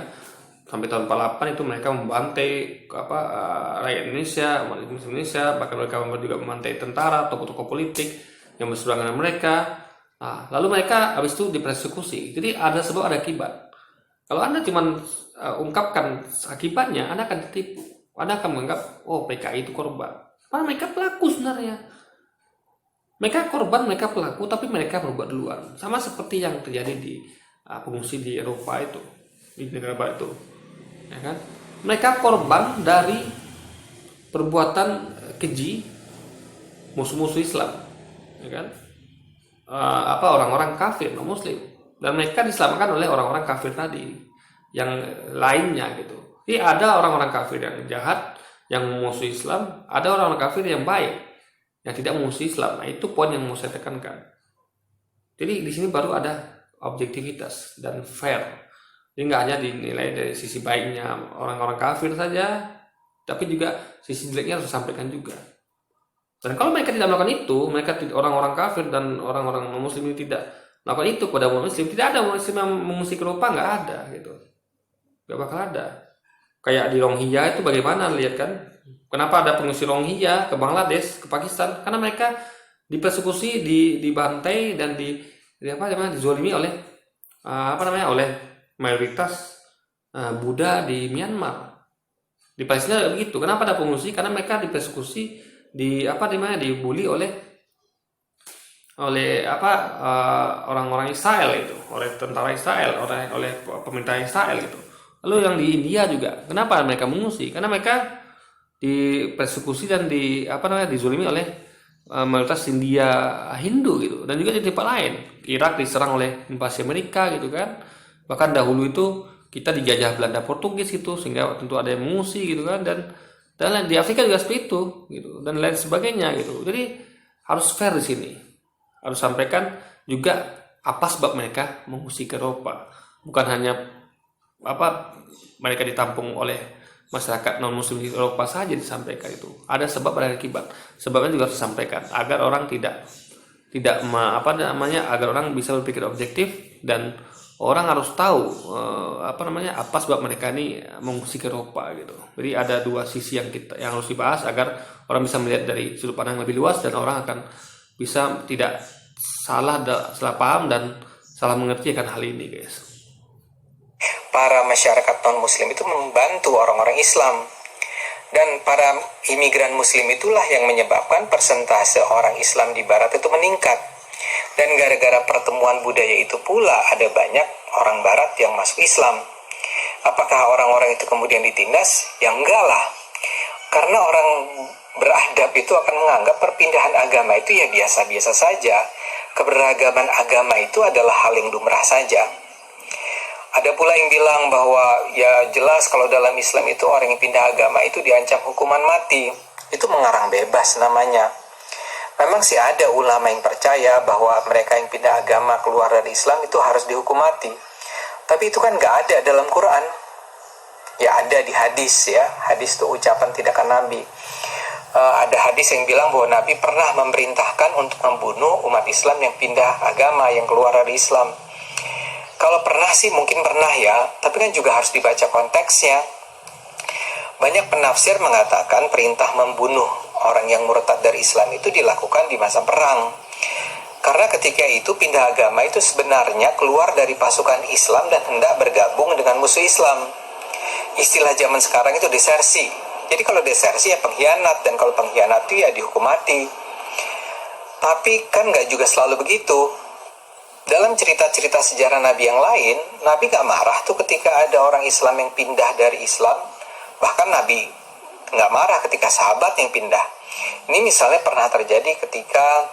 Speaker 1: sampai tahun 48 itu mereka membantai rakyat Indonesia, umat muslim Indonesia, bahkan mereka juga membantai tentara, tokoh-tokoh politik yang berseberangan dengan mereka. Nah, lalu mereka habis itu dipersekusi. Jadi ada sebab, ada akibat. Kalau Anda cuma ungkapkan akibatnya, Anda akan tertipu. Anda akan menganggap, oh PKI itu korban. Padahal mereka pelaku sebenarnya. Mereka korban, mereka pelaku, tapi mereka berbuat duluan. Sama seperti yang terjadi di pengungsi di Eropa itu, di negara barat itu. Ya kan? Mereka korban dari perbuatan keji musuh-musuh Islam. Ya kan? Orang-orang kafir, non muslim, dan mereka diselamatkan oleh orang-orang kafir tadi yang lainnya gitu. Jadi ada orang-orang kafir yang jahat yang memusuhi Islam, ada orang-orang kafir yang baik yang tidak memusuhi Islam. Nah, itu poin yang mau saya tekankan. Jadi di sini baru ada objektivitas dan fair. Jadi nggak hanya dinilai dari sisi baiknya orang-orang kafir saja, tapi juga sisi jeleknya harus disampaikan juga. Dan kalau mereka tidak melakukan itu, orang-orang kafir dan orang-orang muslim ini tidak melakukan itu kepada umat muslim, tidak ada muslim yang mengungsi ke Eropa, nggak ada gitu, nggak bakal ada. Kayak di Rohingya itu bagaimana, lihat kan? Kenapa ada pengungsi Rohingya ke Bangladesh, ke Pakistan? Karena mereka dipersekusi, dibantai dan dizolimi oleh oleh mayoritas Buddha di Myanmar. Di Palestina begitu. Kenapa ada pengungsi? Karena mereka dipersekusi, dibully oleh orang-orang Israel itu, oleh tentara Israel, oleh pemerintah Israel gitu. Lalu yang di India juga, kenapa mereka mengungsi? Karena mereka dipersekusi dan dizulimi oleh mayoritas India Hindu gitu, dan juga di tempat lain. Irak diserang oleh invasi Amerika gitu kan. Bahkan dahulu itu kita dijajah Belanda Portugis gitu, sehingga tentu ada yang mengungsi gitu kan, dan di Afrika juga seperti itu gitu, dan lain sebagainya gitu. Jadi harus fair di sini. Harus sampaikan juga apa sebab mereka mengungsi ke Eropa. Bukan hanya mereka ditampung oleh masyarakat non muslim di Eropa saja disampaikan itu. Ada sebab, ada akibat. Sebabnya juga harus disampaikan agar orang agar orang bisa berpikir objektif, dan orang harus tahu apa sebab mereka ini mengungsi ke Eropa gitu. Jadi ada dua sisi yang harus dibahas agar orang bisa melihat dari sudut pandang lebih luas, dan orang akan bisa tidak salah paham dan salah mengerti akan hal ini, guys.
Speaker 3: Para masyarakat non-muslim itu membantu orang-orang Islam, dan para imigran muslim itulah yang menyebabkan persentase orang Islam di barat itu meningkat. Dan gara-gara pertemuan budaya itu pula ada banyak orang barat yang masuk Islam. Apakah orang-orang itu kemudian ditindas? Ya enggak lah. Karena orang beradab itu akan menganggap perpindahan agama itu ya biasa-biasa saja. Keberagaman agama itu adalah hal yang lumrah saja. Ada pula yang bilang bahwa ya jelas kalau dalam Islam itu orang yang pindah agama itu diancam hukuman mati. Itu mengarang bebas namanya. Memang sih ada ulama yang percaya bahwa mereka yang pindah agama keluar dari Islam itu harus dihukum mati. Tapi itu kan gak ada dalam Quran. Ya ada di hadis ya. Hadis itu ucapan tindakan Nabi. Ada hadis yang bilang bahwa Nabi pernah memerintahkan untuk membunuh umat Islam yang pindah agama, yang keluar dari Islam. Kalau pernah sih mungkin pernah ya, tapi kan juga harus dibaca konteksnya. Banyak penafsir mengatakan perintah membunuh orang yang murtad dari Islam itu dilakukan di masa perang. Karena ketika itu pindah agama itu sebenarnya keluar dari pasukan Islam dan hendak bergabung dengan musuh Islam. Istilah zaman sekarang itu desersi. Jadi kalau desersi ya pengkhianat, dan kalau pengkhianat itu ya dihukum mati. Tapi kan gak juga selalu begitu. Dalam cerita-cerita sejarah Nabi yang lain, Nabi gak marah tuh ketika ada orang Islam yang pindah dari Islam. Bahkan Nabi gak marah ketika sahabat yang pindah. Ini misalnya pernah terjadi ketika,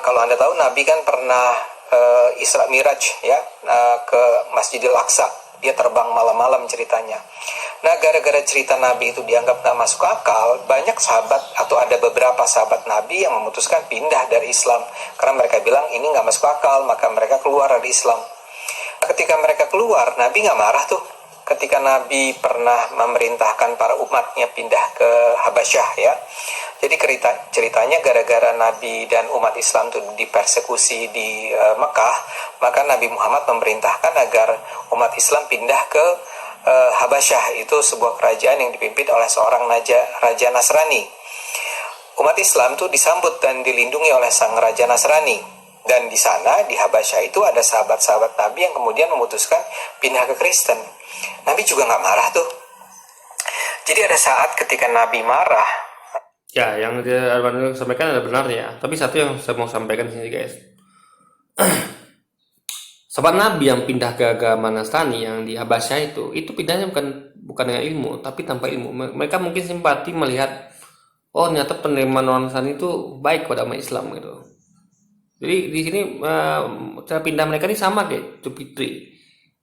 Speaker 3: kalau Anda tahu Nabi kan pernah Isra Miraj ya, ke Masjidil Aqsa. Dia terbang malam-malam ceritanya. Nah, gara-gara cerita Nabi itu dianggap gak masuk akal, banyak sahabat atau ada beberapa sahabat Nabi yang memutuskan pindah dari Islam. Karena mereka bilang ini gak masuk akal, maka mereka keluar dari Islam. Ketika mereka keluar, Nabi gak marah tuh. Ketika Nabi pernah memerintahkan para umatnya pindah ke Habasyah ya. Jadi ceritanya gara-gara Nabi dan umat Islam itu dipersekusi di Mekah, maka Nabi Muhammad memerintahkan agar umat Islam pindah ke Habasyah. Itu sebuah kerajaan yang dipimpin oleh seorang raja Nasrani. Umat Islam itu disambut dan dilindungi oleh sang raja Nasrani. Dan di sana, di Habasyah itu ada sahabat-sahabat Nabi yang kemudian memutuskan pindah ke Kristen. Nabi juga nggak marah tuh. Jadi ada saat ketika Nabi marah.
Speaker 1: Ya, yang dia Arman sampaikan ada benarnya. Tapi satu yang saya mau sampaikan di sini guys. Sahabat Nabi yang pindah ke agama Nasrani yang di Habasyah itu pindahnya bukan dengan ilmu, tapi tanpa ilmu. Mereka mungkin simpati melihat, oh ternyata penerimaan orang Nasrani itu baik pada umat Islam gitu. Jadi di sini cara pindah mereka ini sama kayak Fitri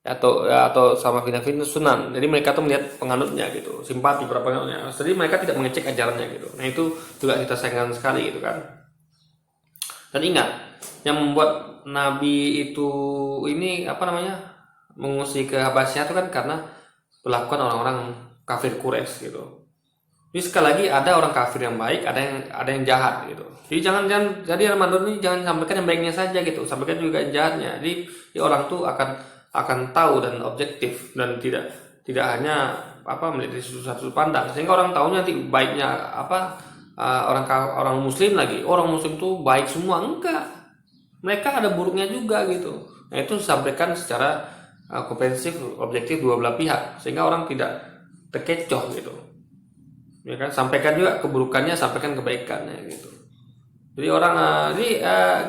Speaker 1: atau sama pindah Sunan. Jadi mereka tuh melihat penganutnya gitu, simpati pada penganutnya. Jadi mereka tidak mengecek ajarannya gitu. Nah itu juga kita sayangkan sekali gitu kan. Dan ingat, yang membuat Nabi itu ini mengungsi ke Habasyah itu kan karena perlakuan orang-orang kafir Quraisy gitu. Jadi sekali lagi ada orang kafir yang baik, ada yang jahat gitu. Jadi jangan jadi Ramadan ini jangan sampaikan yang baiknya saja gitu, sampaikan juga yang jahatnya. Jadi orang tuh akan tahu dan objektif dan tidak hanya melihat dari sudut pandang, sehingga orang tahu nanti baiknya orang muslim lagi. Orang muslim tuh baik semua, enggak. Mereka ada buruknya juga gitu. Nah, itu disampaikan secara komprehensif, objektif dua belah pihak sehingga orang tidak terkecoh gitu. Ya kan, sampaikan juga keburukannya, sampaikan kebaikannya gitu. Jadi orang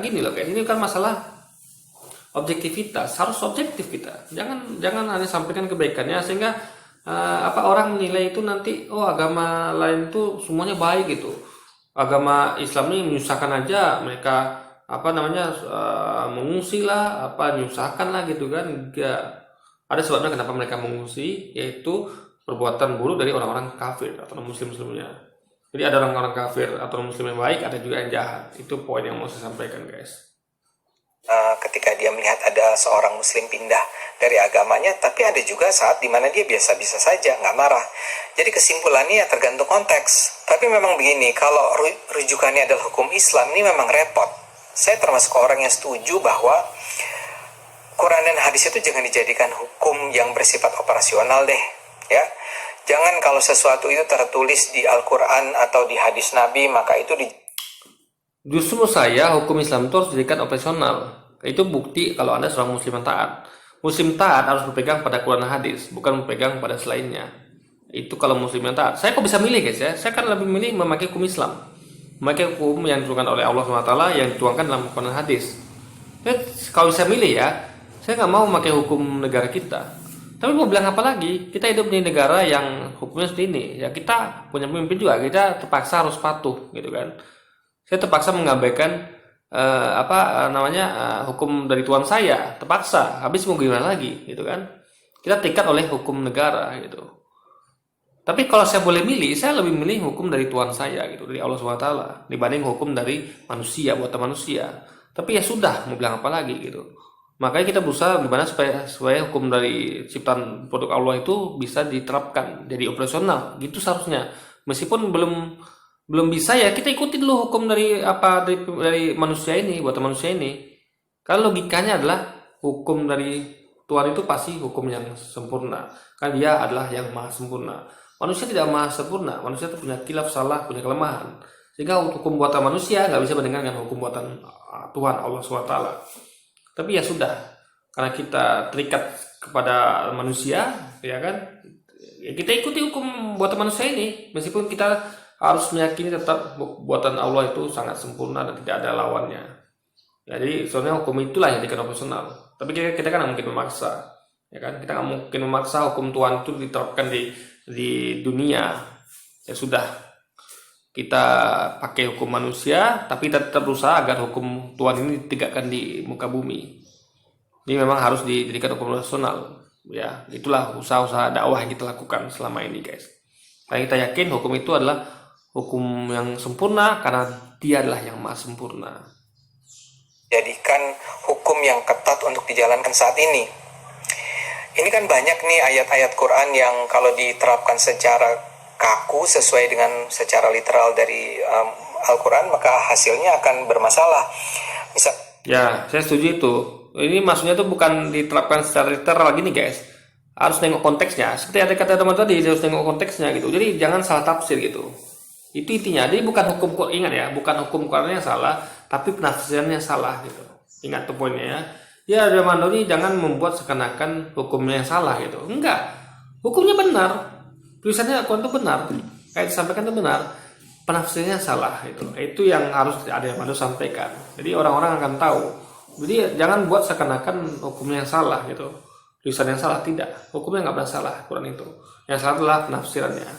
Speaker 1: gini loh, kayak ini kan masalah objektivitas, harus objektif kita. Jangan hanya sampaikan kebaikannya sehingga orang menilai itu nanti agama lain itu semuanya baik gitu. Agama Islam ini menyusahkan aja, mereka mengungsi lah, menyusahkan lah gitu kan. Enggak. Ada sebabnya kenapa mereka mengungsi, yaitu perbuatan buruk dari orang-orang kafir atau muslim-muslimnya. Jadi ada orang-orang kafir atau muslim yang baik, ada juga yang jahat. Itu poin yang mau saya sampaikan guys.
Speaker 3: Ketika dia melihat ada seorang muslim pindah dari agamanya, tapi ada juga saat dimana dia biasa-biasa saja, nggak marah. Jadi kesimpulannya ya tergantung konteks. Tapi memang begini, kalau rujukannya adalah hukum Islam, ini memang repot. Saya termasuk orang yang setuju bahwa Quran dan hadis itu jangan dijadikan hukum yang bersifat operasional deh, ya. Jangan kalau sesuatu itu tertulis di Al-Quran atau di hadis Nabi, maka itu
Speaker 1: Justru saya hukum Islam itu harus dijadikan operasional. Itu bukti kalau Anda seorang muslim yang taat. Muslim taat harus berpegang pada Quran dan hadis, bukan berpegang pada selainnya. Itu kalau muslim yang taat. Saya kok bisa milih guys ya? Saya kan lebih milih memakai hukum Islam. Memakai hukum yang dituangkan oleh Allah SWT, yang dituangkan dalam Quran dan hadis. Kalau bisa milih ya, saya nggak mau memakai hukum negara kita. Tapi mau bilang apa lagi? Kita hidup di negara yang hukumnya seperti ini. Ya kita punya pemimpin juga, kita terpaksa harus patuh gitu kan. Saya terpaksa mengabaikan hukum dari Tuhan saya, terpaksa. Habis mau gimana lagi gitu kan? Kita terikat oleh hukum negara gitu. Tapi kalau saya boleh milih, saya lebih milih hukum dari Tuhan saya gitu, dari Allah SWT dibanding hukum dari manusia, buatan manusia. Tapi ya sudah, mau bilang apa lagi gitu. Makanya kita berusaha gimana supaya hukum dari ciptaan produk Allah itu bisa diterapkan jadi operasional gitu seharusnya. Meskipun belum bisa ya, kita ikuti dulu hukum dari manusia ini, buatan manusia ini. Karena logikanya adalah hukum dari Tuhan itu pasti hukum yang sempurna. Kan dia adalah yang maha sempurna. Manusia tidak maha sempurna. Manusia itu punya khilaf, salah, punya kelemahan. Sehingga hukum buatan manusia nggak bisa bandingkan dengan hukum buatan Tuhan Allah SWT. Tapi ya sudah, karena kita terikat kepada manusia, ya kan? Ya kita ikuti hukum buatan manusia ini, meskipun kita harus meyakini tetap buatan Allah itu sangat sempurna dan tidak ada lawannya. Ya, jadi soalnya hukum itulah yang dikatakan operasional. Tapi kita kan nggak mungkin memaksa, ya kan? Kita nggak mungkin memaksa hukum Tuhan itu diterapkan di dunia. Ya sudah, kita pakai hukum manusia, tapi tetap berusaha agar hukum Tuhan ini ditegakkan di muka bumi. Ini memang harus dijadikan hukum nasional. Ya, itulah usaha-usaha dakwah yang kita lakukan selama ini, guys. Karena kita yakin hukum itu adalah hukum yang sempurna karena Dia adalah yang maha sempurna.
Speaker 3: Jadikan hukum yang ketat untuk dijalankan saat ini. Ini kan banyak nih ayat-ayat Quran yang kalau diterapkan secara kaku sesuai dengan secara literal dari Al-Quran, maka hasilnya akan bermasalah.
Speaker 1: Ya, saya setuju itu. Ini maksudnya tuh bukan diterapkan secara literal gini guys. Harus nengok konteksnya. Seperti ada kata teman tadi, harus nengok konteksnya gitu. Jadi jangan salah tafsir gitu. Itu intinya. Jadi bukan hukum Quran, ingat ya, bukan hukum Qurannya yang salah, tapi penafsirannya salah gitu. Ingat tuh poinnya ya. Ya dalam ini jangan membuat seakan-akan hukumnya yang salah gitu. Enggak. Hukumnya benar. Tulisannya Al-Quran itu benar. Kayak disampaikan itu benar. Penafsirnya salah itu. Itu yang harus ada yang harus sampaikan. Jadi orang-orang akan tahu. Jadi jangan buat seakan-akan hukumnya yang salah gitu. Tulisan yang salah tidak. Hukumnya nggak pernah salah Quran itu. Yang salah adalah penafsirannya.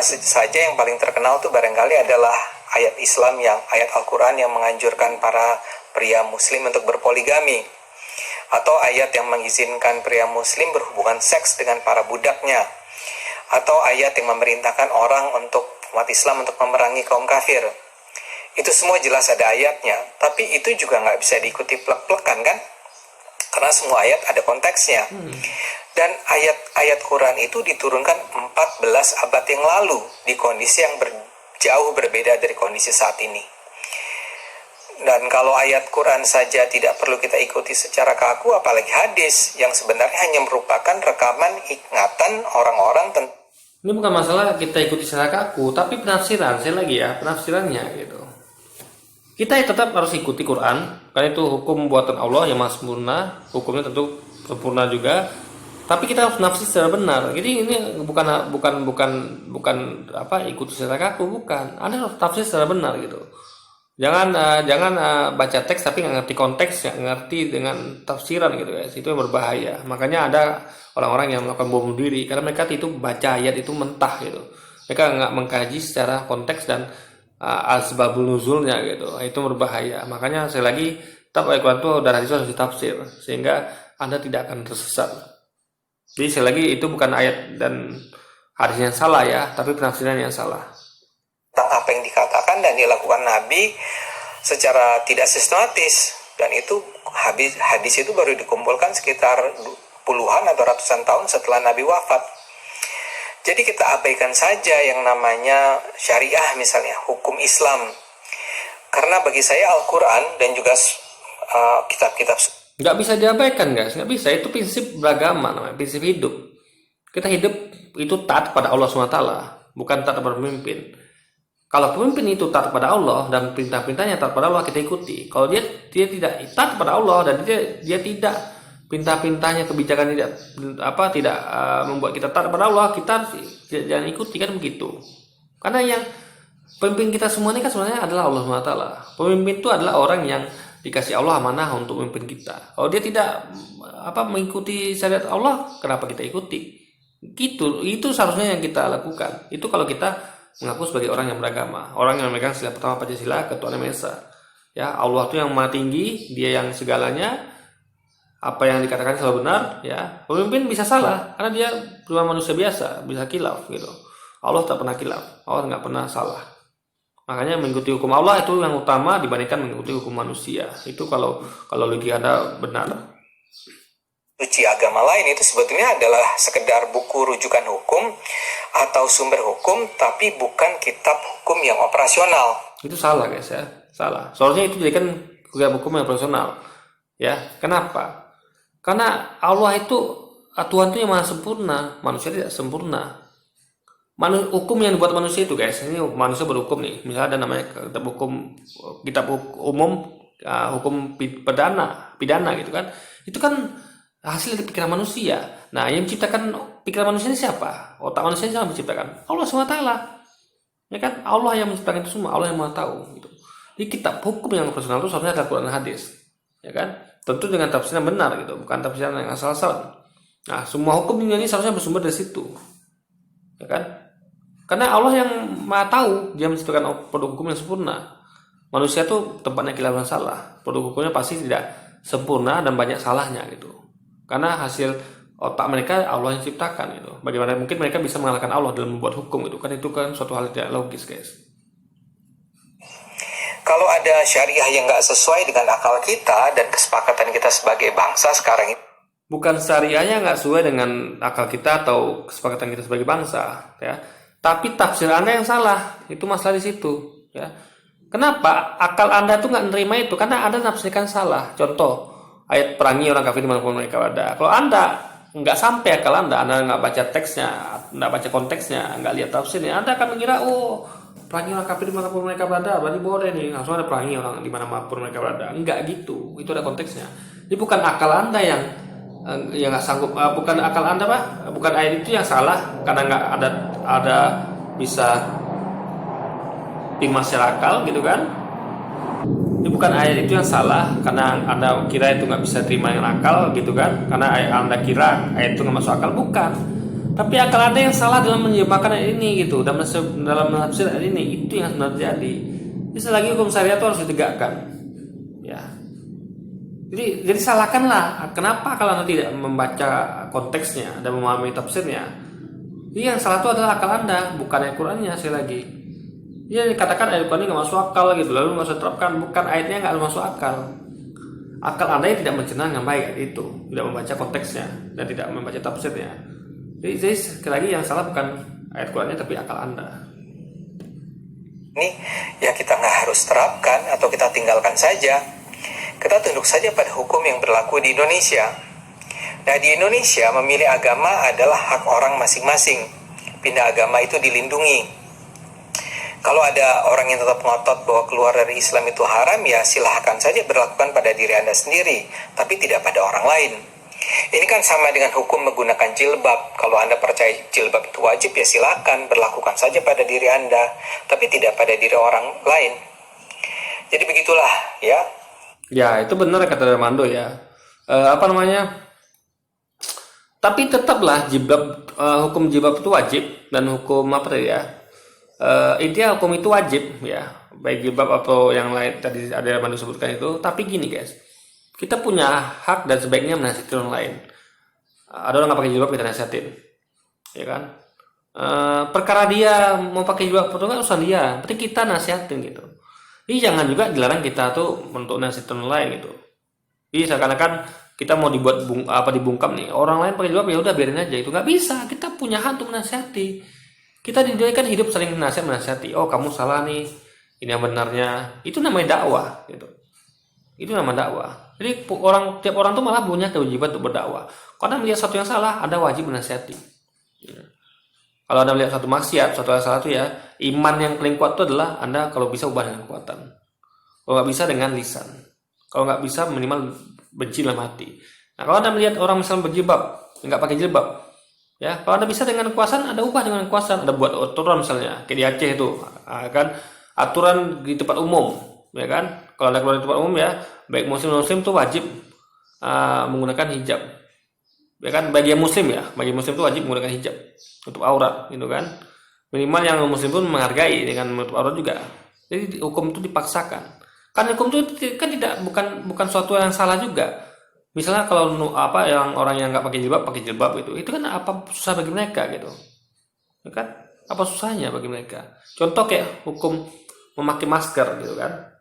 Speaker 3: Saja yang paling terkenal tuh barangkali adalah ayat Islam ayat Al-Quran yang menganjurkan para pria muslim untuk berpoligami, atau ayat yang mengizinkan pria muslim berhubungan seks dengan para budaknya, atau ayat yang memerintahkan orang umat Islam untuk memerangi kaum kafir. Itu semua jelas ada ayatnya, tapi itu juga nggak bisa diikuti plek-plekan kan? Karena semua ayat ada konteksnya. Dan ayat-ayat Quran itu diturunkan 14 abad yang lalu di kondisi yang jauh berbeda dari kondisi saat ini. Dan kalau ayat Quran saja tidak perlu kita ikuti secara kaku, apalagi hadis yang sebenarnya hanya merupakan rekaman ingatan orang-orang tentang.
Speaker 1: Ini bukan masalah kita ikuti secara kaku, tapi penafsiran, saya lagi ya, penafsirannya gitu. Kita tetap harus ikuti Quran, karena itu hukum buatan Allah yang maha sempurna, hukumnya tentu sempurna juga. Tapi kita harus nafsir secara benar. Jadi ini bukan ikuti secara kaku, bukan. Anda harus tafsir secara benar gitu. Jangan baca teks tapi nggak ngerti konteks, nggak ngerti dengan tafsiran gitu guys. Itu yang berbahaya. Makanya ada orang-orang yang melakukan bom diri karena mereka itu baca ayat itu mentah gitu. Mereka nggak mengkaji secara konteks dan asbabul nuzulnya gitu. Itu berbahaya. Makanya sekali lagi tetap Al-Quran itu dan hadis harus ditafsir sehingga Anda tidak akan tersesat. Jadi sekali lagi itu bukan ayat dan hadisnya yang salah ya, tapi penafsiran yang salah.
Speaker 3: Tentang apa yang dikatakan dan dilakukan Nabi secara tidak sistematis, dan itu hadis itu baru dikumpulkan sekitar puluhan atau ratusan tahun setelah Nabi wafat. Jadi kita abaikan saja yang namanya syariah misalnya, hukum Islam. Karena bagi saya Al-Quran dan juga kitab-kitab
Speaker 1: nggak bisa diabaikan guys, nggak bisa. Itu prinsip beragama namanya, prinsip hidup. Kita hidup itu taat pada Allah SWT, bukan taat pada pemimpin. Kalau pemimpin itu taat pada Allah dan perintah-perintahnya taat pada Allah, kita ikuti. Kalau dia tidak taat pada Allah dan dia tidak perintah-perintahnya, kebijakan tidak membuat kita taat pada Allah, kita jangan ikuti, kan begitu. Karena yang pemimpin kita semua ini kan sebenarnya adalah Allah SWT. Pemimpin itu adalah orang yang dikasih Allah amanah untuk memimpin kita. Kalau dia tidak mengikuti syariat Allah, kenapa kita ikuti? Gitu, itu seharusnya yang kita lakukan. Itu kalau kita mengaku sebagai orang yang beragama, orang yang memegang sila pertama Pancasila, ketuhanan Maha Esa. Ya, Allah itu yang maha tinggi, dia yang segalanya. Apa yang dikatakan selalu benar, ya. Pemimpin bisa salah karena dia cuma manusia biasa, bisa khilaf gitu. Allah tak pernah khilaf, Allah nggak pernah salah. Makanya mengikuti hukum Allah itu yang utama dibandingkan mengikuti hukum manusia. Itu kalau logika Anda benar.
Speaker 3: Suci agama lain itu sebetulnya adalah sekedar buku rujukan hukum atau sumber hukum, tapi bukan kitab hukum yang operasional.
Speaker 1: Itu salah guys ya, salah. Soalnya itu jadikan kitab hukum yang operasional. Ya, kenapa? Karena Allah itu Tuhan itu yang maha sempurna, manusia tidak sempurna. Hukum yang dibuat manusia itu guys, ini manusia berhukum nih, misalnya ada namanya kitab umum, hukum pidana gitu kan, itu kan hasil dari pikiran manusia. Nah, yang menciptakan pikiran manusia ini siapa? Otak manusia ini siapa menciptakan? Allah SWT. Ya kan, Allah yang menciptakan itu semua, Allah yang maha tahu gitu. Jadi kitab hukum yang personal itu seharusnya adalah Quran dan hadis, ya kan, tentu dengan tafsiran benar gitu, bukan tafsiran yang asal-asalan. Nah, semua hukum ini seharusnya bersumber dari situ, ya kan. Karena Allah yang maha tahu, dia menciptakan produk hukum yang sempurna. Manusia tuh tempatnya khilaf dan salah. Produk hukumnya pasti tidak sempurna dan banyak salahnya gitu. Karena hasil otak mereka Allah yang ciptakan gitu. Bagaimana mungkin mereka bisa mengalahkan Allah dalam membuat hukum itu kan suatu hal tidak logis guys.
Speaker 3: Kalau ada syariah yang nggak sesuai dengan akal kita dan kesepakatan kita sebagai bangsa sekarang ini,
Speaker 1: bukan syariahnya nggak sesuai dengan akal kita atau kesepakatan kita sebagai bangsa, ya. Tapi tafsir Anda yang salah, itu masalah di situ, ya. Kenapa akal Anda tuh nggak nerima itu? Karena Anda nafsirkan salah. Contoh, ayat perangi orang kafir dimanapun mereka ada. Kalau Anda nggak sampai akal Anda nggak baca teksnya, nggak baca konteksnya, nggak lihat tafsirnya, Anda akan mengira, perangi orang kafir dimanapun mereka berada, berarti boleh nih langsung ada perangi orang dimanapun mereka berada. Enggak gitu, itu ada konteksnya. Ini bukan akal anda yang nggak sanggup, bukan akal anda pak, bukan ayat itu yang salah karena nggak ada bisa akal gitu kan. Ini bukan ayat itu yang salah karena anda kira itu nggak bisa terima yang akal gitu kan, karena anda kira ayat itu nggak masuk akal, bukan. Tapi akal anda yang salah dalam menerjemahkan ayat ini gitu, dalam menafsir ayat ini, itu yang sebenarnya terjadi. Jadi selagi hukum syariat itu harus ditegakkan, ya. Jadi salahkanlah. Kenapa kalau anda tidak membaca konteksnya dan memahami tafsirnya? Jadi yang salah itu adalah akal anda, bukan ayat Qurannya. Sekali lagi, ya dikatakan ayat Quran ini nggak masuk akal gitu, lalu nggak usah terapkan. Bukan ayatnya nggak masuk akal. Akal anda yang tidak mencerna dengan baik ayat itu, tidak membaca konteksnya dan tidak membaca tafsirnya. Jadi sekali lagi yang salah bukan ayat Qurannya tapi akal anda.
Speaker 3: Ini ya kita nggak harus terapkan atau kita tinggalkan saja. Kita tunduk saja pada hukum yang berlaku di Indonesia. Nah, di Indonesia memilih agama adalah hak orang masing-masing. Pindah agama itu dilindungi. Kalau ada orang yang tetap ngotot bahwa keluar dari Islam itu haram, ya silahkan saja berlakukan pada diri Anda sendiri, tapi tidak pada orang lain. Ini kan sama dengan hukum menggunakan jilbab. Kalau Anda percaya jilbab itu wajib, ya silakan berlakukan saja pada diri Anda, tapi tidak pada diri orang lain. Jadi begitulah ya.
Speaker 1: Ya itu benar kata Armando ya. Tapi tetaplah jilbab, hukum jilbab itu wajib dan hukum apa tadi ya? Intinya hukum itu wajib ya, baik jilbab atau yang lain tadi ada Armando sebutkan itu. Tapi gini guys, kita punya hak dan sebaiknya menasihati orang lain. Ada orang nggak pakai jilbab kita nasihatin, ya kan? Perkara dia mau pakai jilbab atau nggak usah dia, penting kita nasihatin gitu. Jadi jangan juga dilarang kita tuh untuk nasihatin orang lain gitu. Jadi seakan-akan kita mau dibuat dibungkam nih, orang lain pakai jilbab ya udah biarin aja, itu nggak bisa. Kita punya hak untuk menasihati. Kita kan hidup saling menasihati. Oh kamu salah nih, ini yang benarnya. Itu namanya dakwah gitu. Itu namanya dakwah. Jadi tiap orang tuh malah punya kewajiban untuk berdakwah. Karena melihat satu yang salah, Anda wajib menasihati. Ya. Kalau Anda melihat satu maksiat, satu yang salah itu ya, iman yang paling kuat itu adalah Anda kalau bisa ubah dengan kekuatan. Kalau nggak bisa dengan lisan. Kalau nggak bisa minimal benci dalam hati. Nah kalau Anda melihat orang misalnya berjilbab, nggak pakai jilbab, ya kalau Anda bisa dengan kekuasaan, Anda ubah dengan kekuasaan. Anda buat aturan misalnya, kayak di Aceh itu, kan aturan di tempat umum, ya kan? Kalau Anda keluar di tempat umum ya, baik muslim itu wajib menggunakan hijab, ya kan? Bagi yang muslim itu wajib menggunakan hijab untuk aurat, gitu kan? Minimal yang muslim pun menghargai dengan menutup aurat juga. Jadi hukum itu dipaksakan. Kan hukum itu kan bukan suatu yang salah juga. Misalnya kalau yang orang yang nggak pakai jilbab itu kan apa susah bagi mereka gitu, ya kan? Apa susahnya bagi mereka? Contoh kayak hukum memakai masker gitu kan?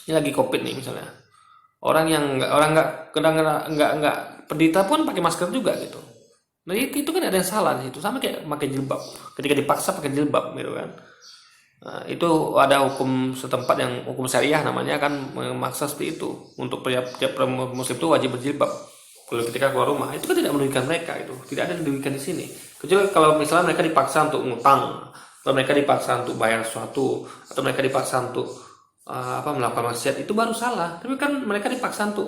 Speaker 1: Ini lagi COVID nih misalnya, orang nggak penderita pun pakai masker juga gitu. Nah itu kan ada yang salah di situ, sama kayak pakai jilbab. Ketika dipaksa pakai jilbab gitu kan. Nah, itu ada hukum setempat yang hukum syariah namanya kan memaksa seperti itu. Untuk tiap muslim itu wajib berjilbab kalau ketika keluar rumah. Itu kan tidak merugikan mereka, itu tidak ada yang dirugikan di sini. Kecuali kalau misalnya mereka dipaksa untuk ngutang, atau mereka dipaksa untuk bayar sesuatu, atau mereka dipaksa untuk melakukan maksiat, itu baru salah. Tapi kan mereka dipaksa untuk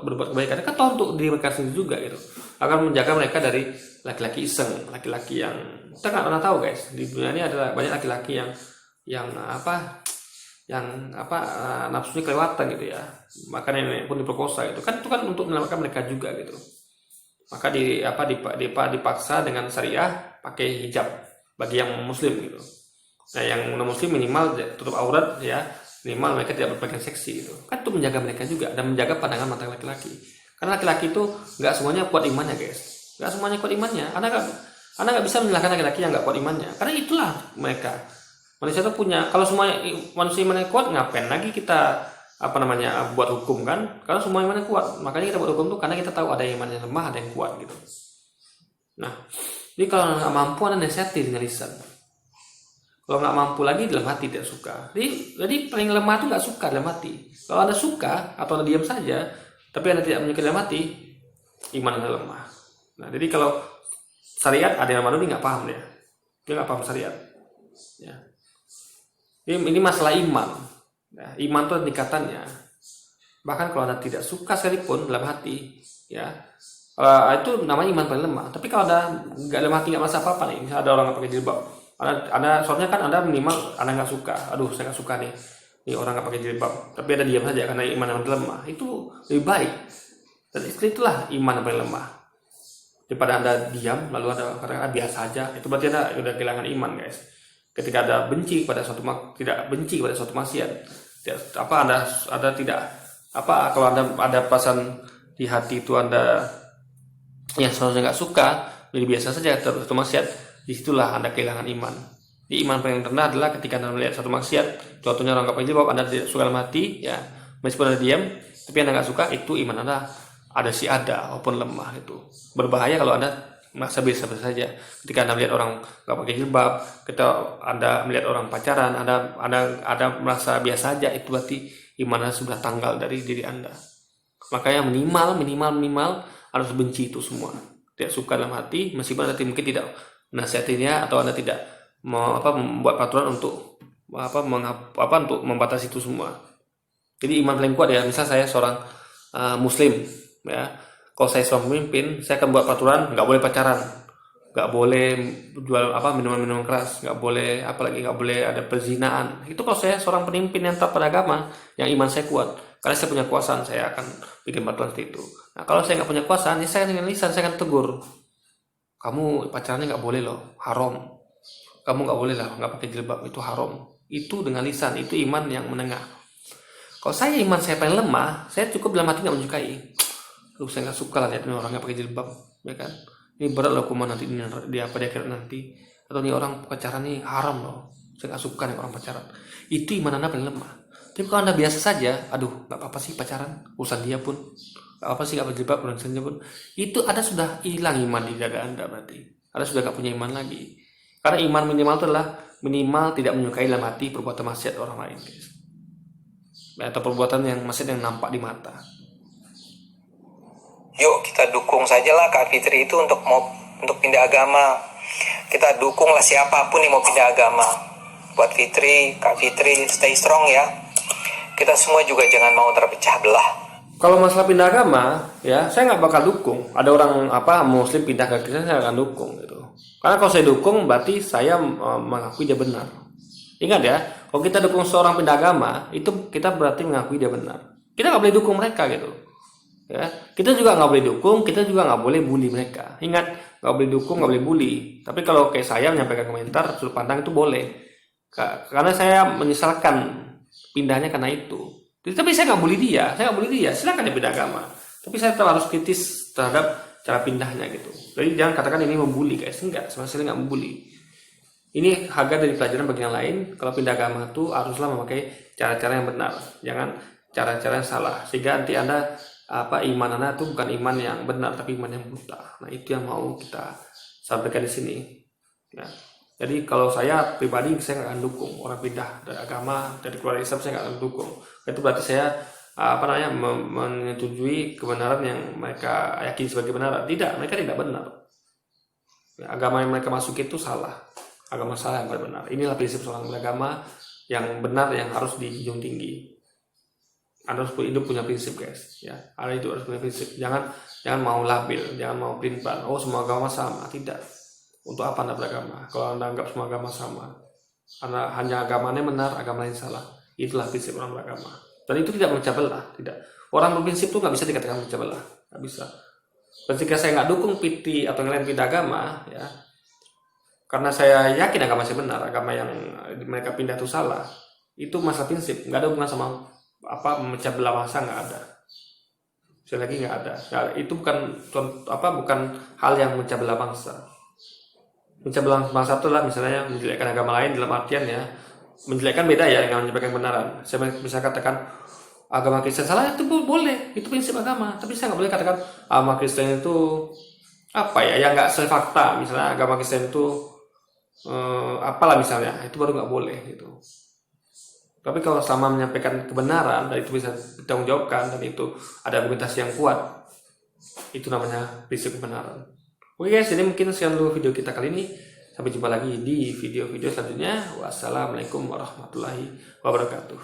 Speaker 1: berbuat kebaikan, kan tahu untuk diri mereka sendiri juga gitu, akan menjaga mereka dari laki-laki iseng, laki-laki yang kita nggak pernah tahu guys. Di dunia ini ada banyak laki-laki yang nafsunya kelewatan gitu ya, makanya nenek pun diperkosa gitu kan. Itu kan untuk menyelamatkan mereka juga gitu. Maka dipaksa dengan syariah pakai hijab bagi yang muslim gitu. Nah yang non muslim minimal tutup aurat ya, minimal mereka tidak berpakaian seksi gitu kan, untuk menjaga mereka juga dan menjaga pandangan mata laki-laki. Karena laki-laki itu nggak semuanya kuat imannya guys, nggak semuanya kuat imannya. Anda nggak bisa menyalahkan laki-laki yang nggak kuat imannya, karena itulah mereka. Manusia itu punya, kalau semuanya manusia imannya kuat, ngapain lagi kita buat hukum kan? Karena semua imannya kuat, makanya kita buat hukum tuh karena kita tahu ada yang imannya lemah, ada yang kuat gitu. Nah, jadi kalau nggak mampu Anda nasihati dengan lisan. Kalau nggak mampu lagi dalam hati tidak suka. Jadi paling lemah itu nggak suka dalam hati. Kalau Anda suka atau Anda diam saja, tapi Anda tidak menyukai dalam hati, iman Anda lemah. Nah, jadi kalau syariat ada yang nggak paham dia nggak paham syariat. Ya. Ini masalah iman. Nah, iman itu tingkatannya. Bahkan kalau Anda tidak suka sekalipun dalam hati, ya itu namanya iman paling lemah. Tapi kalau Anda nggak dalam hati nggak merasa apa-apa nih, misalnya ada orang nggak pakai jilbab, Anda soalnya kan Anda minimal Anda nggak suka, aduh saya nggak suka nih, orang nggak pakai jilbab, tapi Anda diam saja karena iman yang lemah, itu lebih baik. Dan itulah iman yang paling lemah. Daripada Anda diam lalu Anda katakan biasa aja, itu berarti Anda sudah kehilangan iman, guys. Ketika Anda benci pada suatu tidak benci pada suatu maksiat, Anda tidak kalau Anda ada perasaan di hati itu Anda yang seharusnya nggak suka, jadi biasa saja terus maksiat, disitulah Anda kehilangan iman. Di iman paling rendah adalah ketika Anda melihat satu maksiat, contohnya orang nggak pakai jilbab, Anda tidak suka dalam hati, ya meskipun Anda diam, tapi Anda nggak suka, itu iman Anda ada walaupun lemah. Itu berbahaya kalau Anda merasa biasa-biasa saja. Ketika Anda melihat orang nggak pakai jilbab, ketika Anda melihat orang pacaran, Anda merasa biasa saja, itu berarti iman Anda sudah tanggal dari diri Anda. Makanya minimal harus benci itu semua, tidak suka dalam hati, meskipun Anda mungkin tidak menasihatinya atau Anda tidak membuat peraturan untuk untuk membatasi itu semua. Jadi iman paling kuat ya, misal saya seorang muslim, ya kalau saya seorang pemimpin, saya akan buat peraturan nggak boleh pacaran, nggak boleh jual minuman keras, nggak boleh nggak boleh ada perzinaan. Itu kalau saya seorang pemimpin yang taat pada agama, yang iman saya kuat, karena saya punya kuasaan, saya akan bikin peraturan seperti itu. Nah kalau saya nggak punya kuasaan, ya saya dengan lisan saya akan tegur, kamu pacarannya nggak boleh loh, haram. Kamu nggak boleh lah nggak pakai jilbab, itu haram. Itu dengan lisan, itu iman yang menengah. Kalau iman saya paling lemah, saya cukup dalam hati nggak menyukai. Saya nggak suka lah lihat orang nggak pakai jilbab, ya kan? Ini berat loh hukuman nanti di akhirat nanti. Atau nih orang pacaran nih haram loh, saya nggak suka nih orang pacaran. Itu iman Anda paling lemah. Tapi kalau Anda biasa saja, aduh nggak apa-apa sih pacaran, urusan dia pun, nggak apa sih nggak pakai jilbab, urusan dia pun, itu Anda sudah hilang iman di dada Anda, berarti Anda sudah nggak punya iman lagi. Karena iman minimal itu adalah minimal tidak menyukai dalam hati perbuatan maksiat orang lain, guys. Atau perbuatan yang maksiat yang nampak di mata.
Speaker 3: Yuk kita dukung sajalah Kak Fitri itu untuk pindah agama. Kita dukunglah siapapun yang mau pindah agama. Buat Fitri, Kak Fitri, stay strong ya. Kita semua juga jangan mau terpecah belah.
Speaker 1: Kalau masalah pindah agama, ya saya nggak bakal dukung. Ada orang Muslim pindah ke Kristen, saya akan dukung gitu. Karena kalau saya dukung, berarti saya mengakui dia benar. Ingat ya, kalau kita dukung seorang pindah agama, itu kita berarti mengakui dia benar. Kita nggak boleh dukung mereka gitu. Ya, kita juga nggak boleh dukung, kita juga nggak boleh bully mereka. Ingat, nggak boleh dukung, nggak boleh bully. Tapi kalau kayak saya menyampaikan komentar, sudut pandang itu boleh. Karena saya menyesalkan pindahnya karena itu. Tapi saya nggak bully dia, silakan dia pindah agama. Tapi saya tetap harus kritis terhadap cara pindahnya gitu. Jadi jangan katakan ini membuli, guys. Enggak, sama sekali nggak membuli. Ini harga dari pelajaran bagi yang lain. Kalau pindah agama itu haruslah memakai cara-cara yang benar, jangan cara-cara yang salah. Sehingga nanti Anda iman Anda itu bukan iman yang benar, tapi iman yang buta. Nah itu yang mau kita sampaikan di sini. Ya. Jadi kalau saya pribadi saya nggak akan dukung orang pindah dari agama, dari keluarga Islam, saya nggak akan dukung. Itu berarti saya menyetujui kebenaran yang mereka yakini sebagai kebenaran. Tidak, mereka tidak benar. Ya, agama yang mereka masuki itu salah. Agama salah yang benar. Inilah prinsip seorang beragama yang benar yang harus dijunjung tinggi. Anda harus hidup punya prinsip, guys. Ya, Anda itu harus punya prinsip. Jangan mau labil, jangan mau pelin-pelan. Oh, semua agama sama. Tidak. Untuk apa Anda beragama? Kalau Anda anggap semua agama sama, Anda hanya agamanya benar, agama lain salah. Itulah prinsip orang beragama. Dan itu tidak memecah belah. Tidak. Orang berprinsip itu nggak bisa dikatakan memecah belah. Nggak bisa. Ketika saya nggak dukung PT atau yang lain pindah agama, ya, karena saya yakin agama saya benar, agama yang mereka pindah itu salah. Itu masalah prinsip. Nggak ada hubungan sama memecah belah bangsa, nggak ada. Sekali lagi nggak ada. Nah, itu bukan hal yang memecah belah bangsa. Memecah belah bangsa itu adalah misalnya menjelekkan agama lain dalam artian ya, menjelekkan beda ya dengan menyampaikan kebenaran. Saya bisa katakan agama Kristen salah, itu boleh, itu prinsip agama. Tapi saya nggak boleh katakan agama Kristen itu yang nggak sesuai fakta. Misalnya agama Kristen itu apalah misalnya, itu baru nggak boleh gitu. Tapi kalau sama menyampaikan kebenaran dan itu bisa ditanggungjawabkan dan itu ada argumentasi yang kuat, itu namanya prinsip kebenaran. Oke guys, jadi mungkin sekian dulu video kita kali ini. Sampai jumpa lagi di video-video selanjutnya. Wassalamualaikum warahmatullahi wabarakatuh.